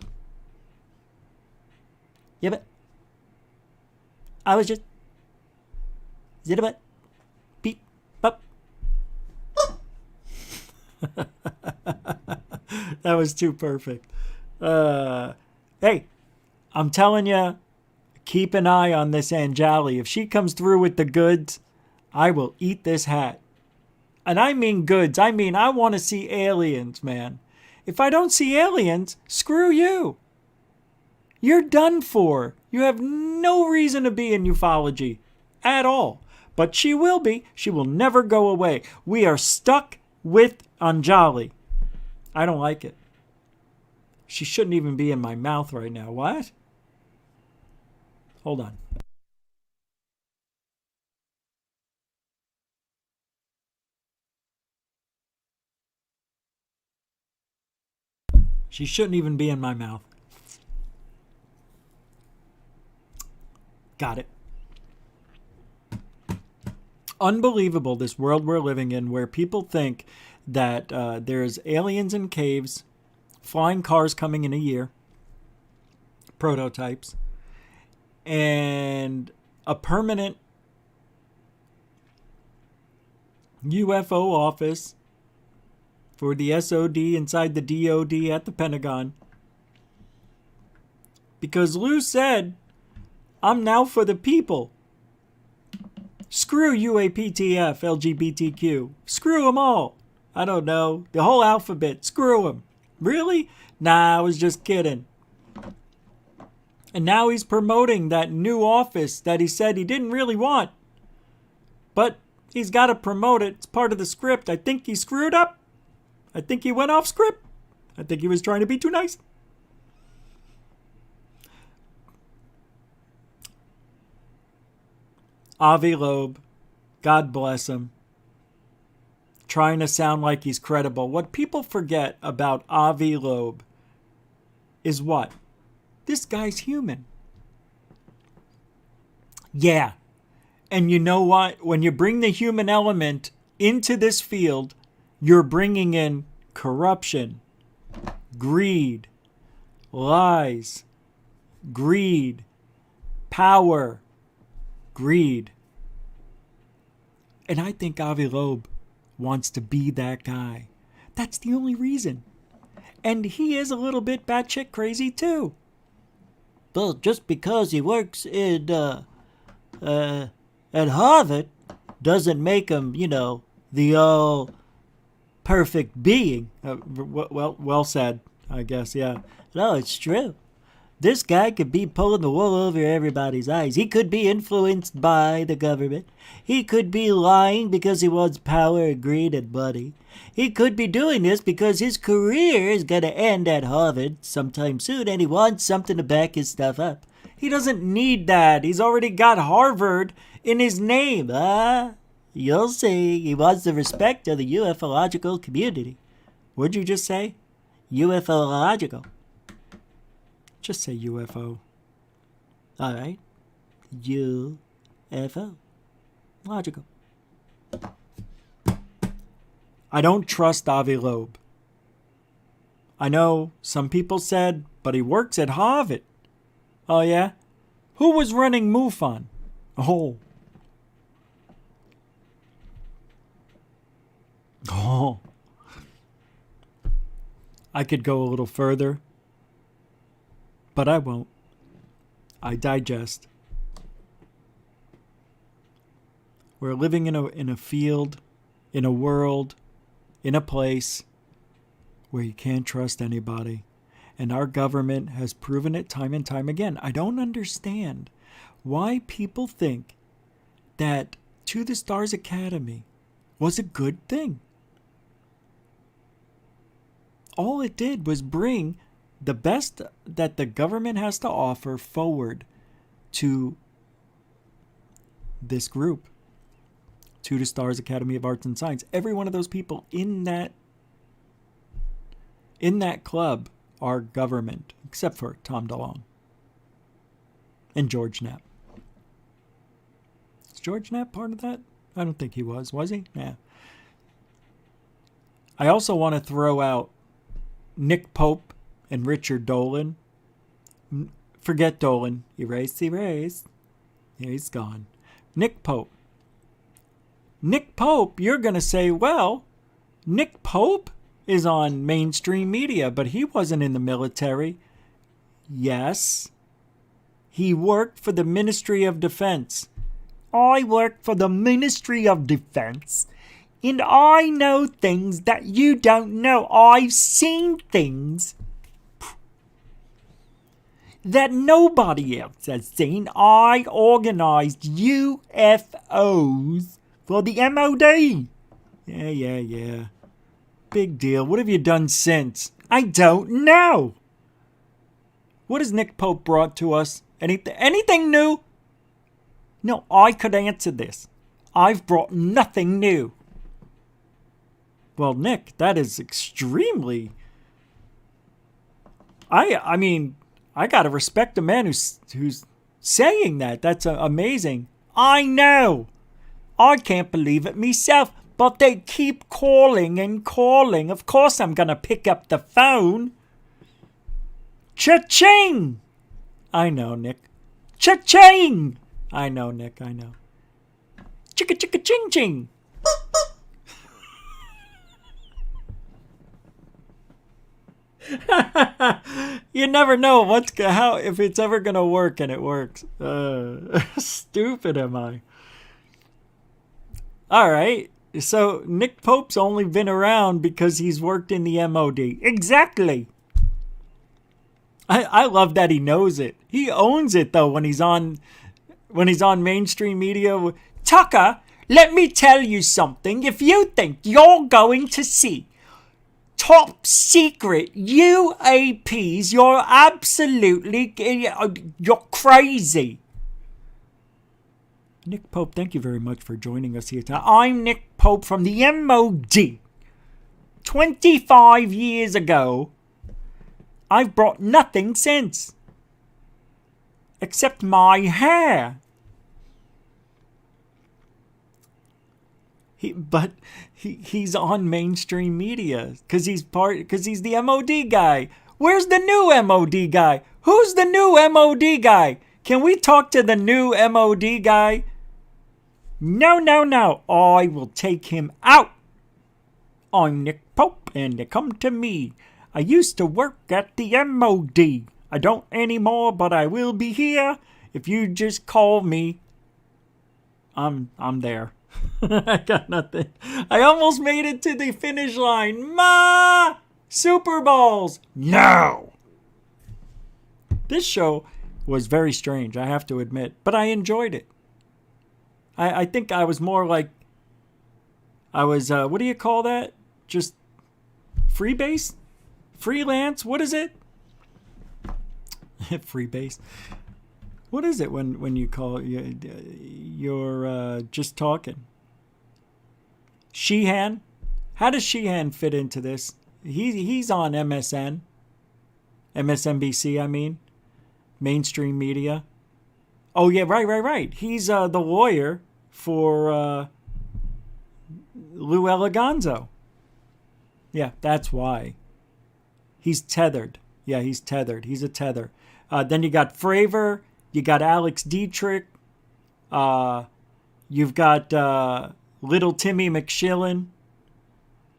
Yeah, but... I was just... Zidabut. Beep. Bup. That was too perfect. Hey, I'm telling you, keep an eye on this Anjali. If she comes through with the goods, I will eat this hat. And I mean goods. I mean, I want to see aliens, man. If I don't see aliens, screw you. You're done for. You have no reason to be in ufology at all. But she will be. She will never go away. We are stuck with Anjali. I don't like it. She shouldn't even be in my mouth right now. What? Hold on. She shouldn't even be in my mouth. Got it. Unbelievable, this world we're living in, where people think that there's aliens in caves, flying cars coming in a year, prototypes, and a permanent UFO office for the SOD inside the DOD at the Pentagon. Because Lou said, I'm now for the people. Screw UAPTF, LGBTQ. Screw them all. I don't know. The whole alphabet. Screw them. Really? Nah, I was just kidding. And now he's promoting that new office that he said he didn't really want. But he's got to promote it. It's part of the script. I think he screwed up. I think he went off script. I think he was trying to be too nice. Avi Loeb, God bless him, trying to sound like he's credible. What people forget about Avi Loeb is what? This guy's human. Yeah. And you know what? When you bring the human element into this field, you're bringing in corruption, greed, lies, greed, power, greed. And I think Avi Loeb wants to be that guy. That's the only reason. And he is a little bit batshit crazy too. Well, just because he works in at Harvard doesn't make him, the all perfect being. Well said, I guess. Yeah. No, it's true. This guy could be pulling the wool over everybody's eyes. He could be influenced by the government. He could be lying because he wants power and greed and money. He could be doing this because his career is going to end at Harvard sometime soon and he wants something to back his stuff up. He doesn't need that. He's already got Harvard in his name. You'll see. He wants the respect of the ufological community. What'd you just say? UFOlogical. Just say UFO. All right. UFO. Logical. I don't trust Avi Loeb. I know some people said, but he works at Harvard. Oh, yeah? Who was running MUFON? Oh. Oh. I could go a little further, but I won't. I digest. We're living in a field, in a world, in a place where you can't trust anybody. And our government has proven it time and time again. I don't understand why people think that To the Stars Academy was a good thing. All it did was bring the best that the government has to offer forward to this group, To the Stars Academy of Arts and Science. Every one of those people in that club are government, except for Tom DeLonge and George Knapp. Is George Knapp part of that? I don't think he was. Was he? Yeah. I also want to throw out Nick Pope and Richard Dolan. Forget Dolan. Erase. Yeah, he's gone. Nick Pope. Nick Pope, you're going to say, well, Nick Pope is on mainstream media, but he wasn't in the military. Yes. He worked for the Ministry of Defense. I work for the Ministry of Defense, and I know things that you don't know. I've seen things that nobody else has seen. I organized UFOs for the MOD. Yeah. Big deal. What have you done since? I don't know. What has Nick Pope brought to us? Anything new? No, I could answer this. I've brought nothing new. Well, Nick, that is extremely... I mean, I gotta respect a man who's saying that. That's amazing. I know. I can't believe it myself. But they keep calling and calling. Of course I'm gonna pick up the phone. Cha-ching! I know, Nick. Cha-ching! I know, Nick, I know. Chicka-chicka-ching-ching! You never know if it's ever gonna work, and it works. Stupid am I. All right. So Nick Pope's only been around because he's worked in the MOD. Exactly. I love that he knows it. He owns it though when he's on mainstream media. Tucker, let me tell you something. If you think you're going to see top secret UAPs, you're crazy. Nick Pope, thank you very much for joining us here tonight. I'm Nick Pope from the MOD. 25 years ago, I've brought nothing since. Except my hair. He's on mainstream media because he's the MOD guy. Where's the new MOD guy? Who's the new MOD guy? Can we talk to the new MOD guy? No. I will take him out. I'm Nick Pope, and they come to me. I used to work at the MOD. I don't anymore, but I will be here. If you just call me, I'm there. I got nothing. I almost made it to the finish line. Super Bowls. No. This show was very strange, I have to admit, but I enjoyed it. I think I was more like, I was, what do you call that? Just freebase? Freelance? What is it? Freebase. What is it when you call you're just talking? Sheehan? How does Sheehan fit into this? He's on MSNBC, I mean. Mainstream media. Oh, yeah, right. He's the lawyer for Lou Elizondo. Yeah, that's why. He's tethered. Yeah, he's tethered. He's a tether. Then you got Fravor. You got Alex Dietrich. You've got little Timmy McShillen.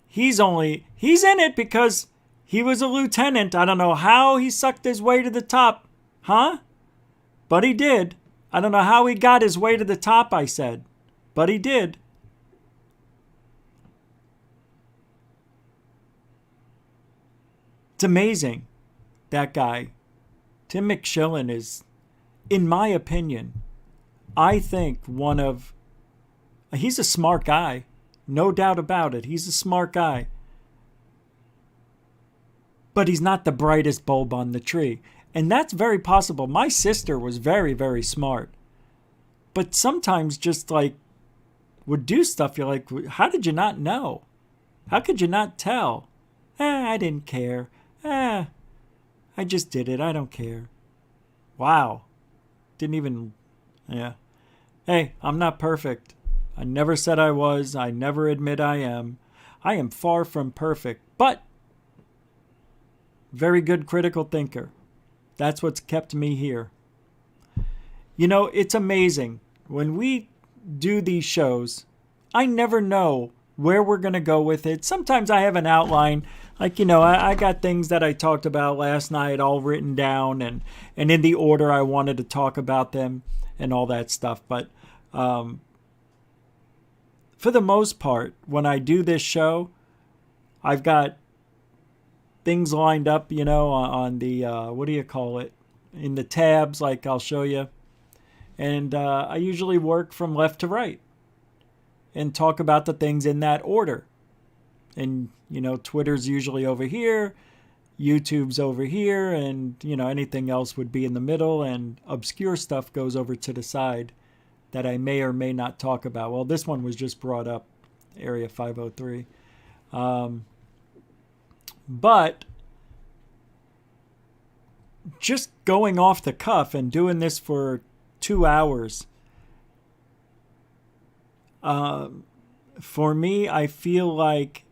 He's in it because he was a lieutenant. I don't know how he sucked his way to the top. Huh? But he did. I don't know how he got his way to the top, I said. But he did. It's amazing, that guy. Tim McShillen is, in my opinion, I think he's a smart guy. No doubt about it. He's a smart guy. But he's not the brightest bulb on the tree. And that's very possible. My sister was very, very smart. But sometimes just like would do stuff. You're like, how did you not know? How could you not tell? I didn't care. I just did it. I don't care. Wow. Didn't even, yeah. Hey, I'm not perfect. I never said I was. I never admit I am. I am far from perfect, but very good critical thinker. That's what's kept me here. You know, it's amazing. When we do these shows, I never know where we're going to go with it. Sometimes I have an outline. Like, you know, I got things that I talked about last night all written down and in the order I wanted to talk about them and all that stuff. But for the most part, when I do this show, I've got things lined up, you know, on the, what do you call it? In the tabs, like I'll show you. And I usually work from left to right and talk about the things in that order. And, you know, Twitter's usually over here, YouTube's over here, and, you know, anything else would be in the middle, and obscure stuff goes over to the side that I may or may not talk about. Well, this one was just brought up, Area 503. But just going off the cuff and doing this for 2 hours, for me, I feel like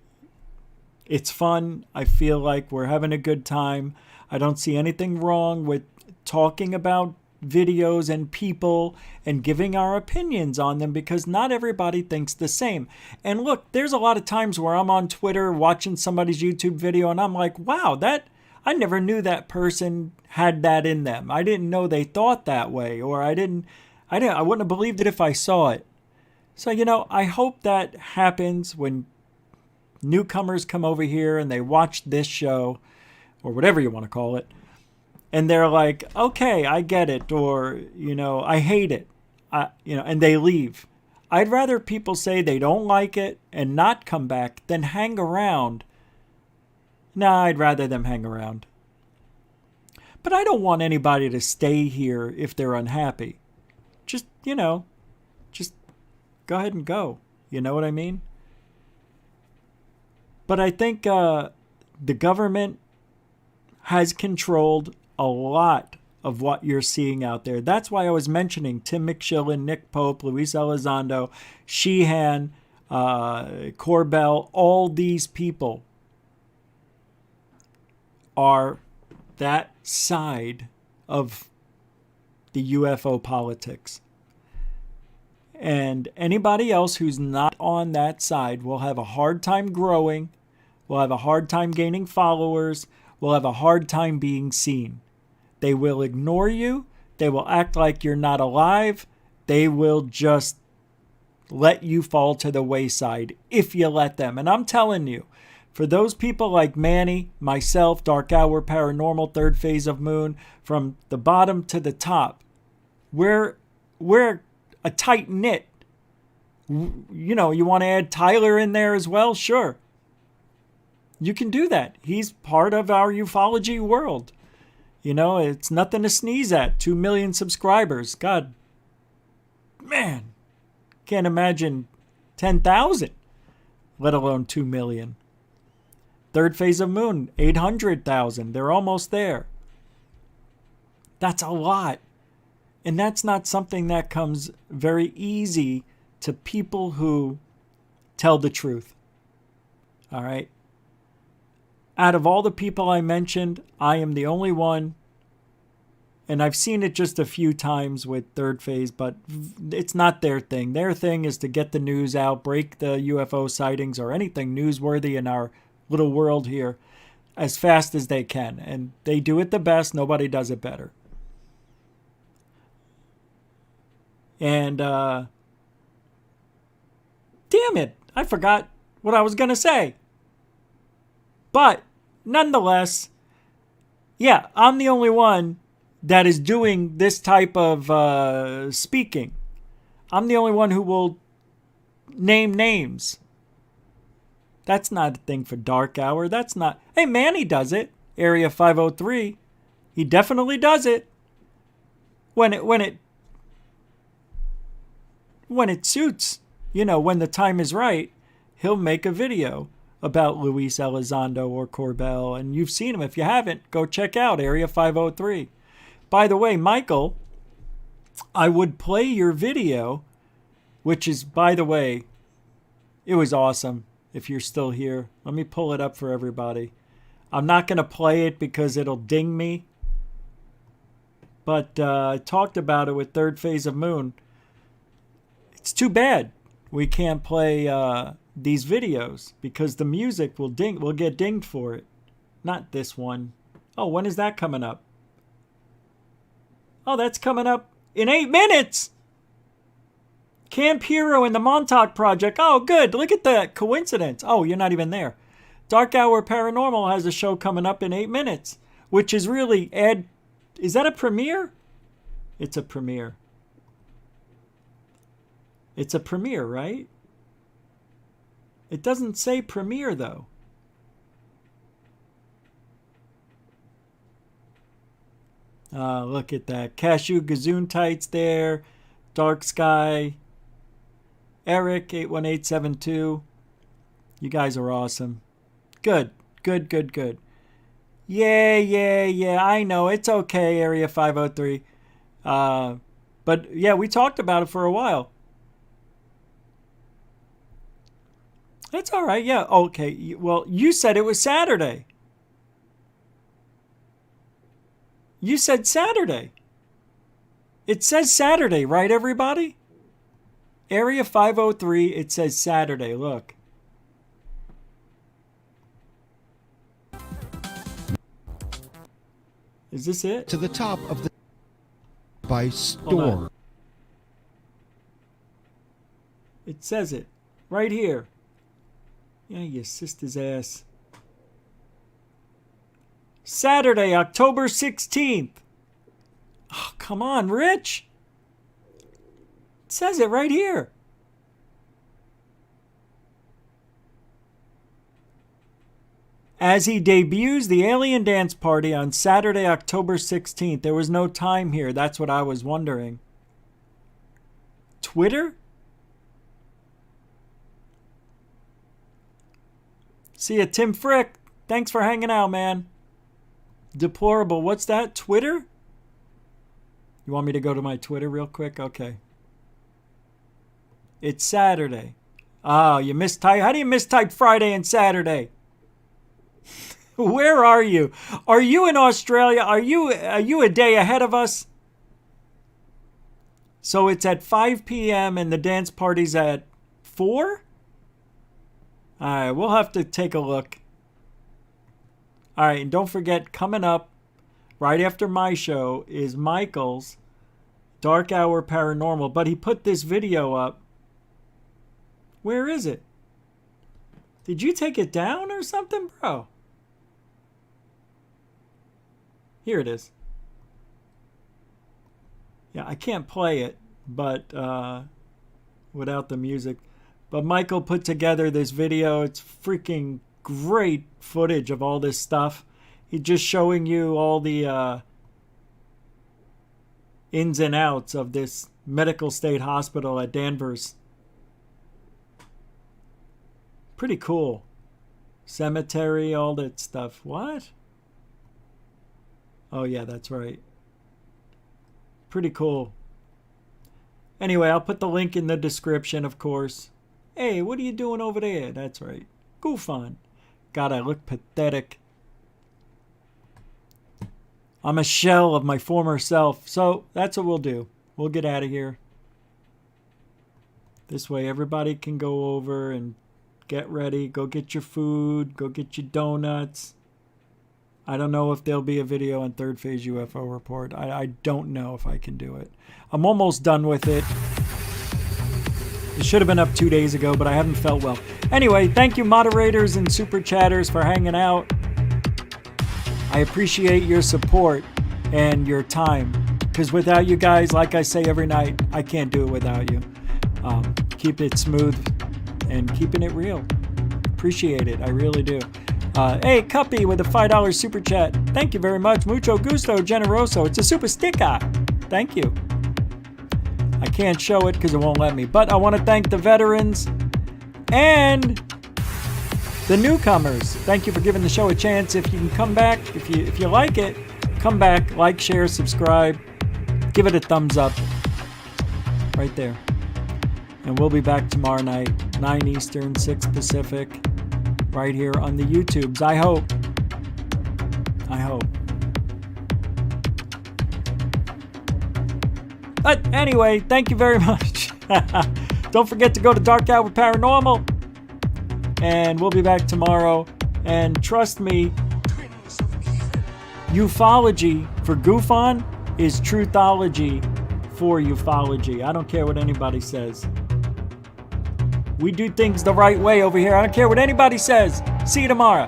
it's fun. I feel like we're having a good time. I don't see anything wrong with talking about videos and people and giving our opinions on them, because not everybody thinks the same. And look, there's a lot of times where I'm on Twitter watching somebody's YouTube video and I'm like, wow, I never knew that person had that in them. I didn't know they thought that way, or I wouldn't have believed it if I saw it. So, you know, I hope that happens when newcomers come over here and they watch this show, or whatever you want to call it, and they're like, okay, I get it, or, you know, I hate it, you know, and they leave. I'd rather people say they don't like it and not come back than hang around. Nah, I'd rather them hang around. But I don't want anybody to stay here if they're unhappy. Just, you know, just go ahead and go. You know what I mean? But I think the government has controlled a lot of what you're seeing out there. That's why I was mentioning Tim McShillen, Nick Pope, Luis Elizondo, Sheehan, Corbell. All these people are that side of the UFO politics. And anybody else who's not on that side will have a hard time growing, will have a hard time gaining followers, will have a hard time being seen. They will ignore you. They will act like you're not alive. They will just let you fall to the wayside if you let them. And I'm telling you, for those people like Manny, myself, Dark Hour Paranormal, Third Phase of Moon, from the bottom to the top, we're a tight knit. You know, you want to add Tyler in there as well? Sure. You can do that. He's part of our ufology world. You know, it's nothing to sneeze at. 2 million subscribers. God, man, can't imagine 10,000, let alone 2 million. Third Phase of Moon, 800,000. They're almost there. That's a lot. And that's not something that comes very easy to people who tell the truth. All right? Out of all the people I mentioned, I am the only one, and I've seen it just a few times with Third Phase, but it's not their thing. Their thing is to get the news out, break the UFO sightings or anything newsworthy in our little world here as fast as they can. And they do it the best. Nobody does it better. And, damn it, I forgot what I was going to say. But, nonetheless, yeah, I'm the only one that is doing this type of speaking. I'm the only one who will name names. That's not a thing for Dark Hour. That's not... Hey, Manny does it. Area 503. He definitely does it. When it suits, you know, when the time is right, he'll make a video about Luis Elizondo or Corbell. And you've seen him. If you haven't, go check out Area 503. By the way, Michael, I would play your video, which is, by the way, it was awesome. If you're still here, let me pull it up for everybody. I'm not going to play it because it'll ding me. But I talked about it with Third Phase of Moon. It's too bad we can't play these videos because the music will get dinged for it. Not this one. Oh, when is that coming up? Oh, that's coming up in 8 minutes. Camp Hero and the Montauk Project. Oh, good. Look at that coincidence. Oh, you're not even there. Dark Hour Paranormal has a show coming up in 8 minutes, which is really is that a premiere? It's a premiere. It's a premiere, right? It doesn't say premiere, though. Look at that. Cashew Gazoon there. Dark Sky. Eric, 81872. You guys are awesome. Good. Yeah. I know. It's okay, Area 503. But, yeah, we talked about it for a while. That's all right. Yeah. Okay. Well, you said it was Saturday. You said Saturday. It says Saturday, right, everybody? Area 503, it says Saturday. Look. Is this it? To the top of the... by storm. It says it. Right here. Yeah, your sister's ass. Saturday, October 16th. Oh, come on, Rich. It says it right here. As he debuts the Alien Dance Party on Saturday, October 16th. There was no time here. That's what I was wondering. Twitter? See ya, Tim Frick. Thanks for hanging out, man. Deplorable. What's that? Twitter? You want me to go to my Twitter real quick? Okay. It's Saturday. Oh, you mistype. How do you mistype Friday and Saturday? Where are you? Are you in Australia? Are you a day ahead of us? So it's at 5 p.m. and the dance party's at 4? All right, we'll have to take a look. All right, and don't forget, coming up right after my show is Michael's Dark Hour Paranormal. But he put this video up. Where is it? Did you take it down or something, bro? Here it is. Yeah, I can't play it, but without the music. But Michael put together this video. It's freaking great footage of all this stuff. He's just showing you all the ins and outs of this medical state hospital at Danvers. Pretty cool. Cemetery, all that stuff. What? Oh, yeah, that's right. Pretty cool. Anyway, I'll put the link in the description, of course. Hey, what are you doing over there? That's right. Goof on. God, I look pathetic. I'm a shell of my former self. So that's what we'll do. We'll get out of here. This way everybody can go over and get ready. Go get your food. Go get your donuts. I don't know if there'll be a video on Third Phase UFO Report. I don't know if I can do it. I'm almost done with it. It should have been up 2 days ago, but I haven't felt well. Anyway, thank you moderators and super chatters for hanging out. I appreciate your support and your time. Because without you guys, like I say every night, I can't do it without you. Keep it smooth and keeping it real. Appreciate it. I really do. Hey, Cuppy with a $5 super chat. Thank you very much. Mucho gusto, generoso. It's a super sticker. Thank you. I can't show it because it won't let me. But I want to thank the veterans and the newcomers. Thank you for giving the show a chance. If you can come back, if you like it, come back, like, share, subscribe. Give it a thumbs up. Right there. And we'll be back tomorrow night, 9 Eastern, 6 Pacific, right here on the YouTubes. I hope. I hope. But anyway, thank you very much. Don't forget to go to Dark Hour Paranormal. And we'll be back tomorrow. And trust me, UFOlogy for Goof On is truthology for ufology. I don't care what anybody says. We do things the right way over here. I don't care what anybody says. See you tomorrow.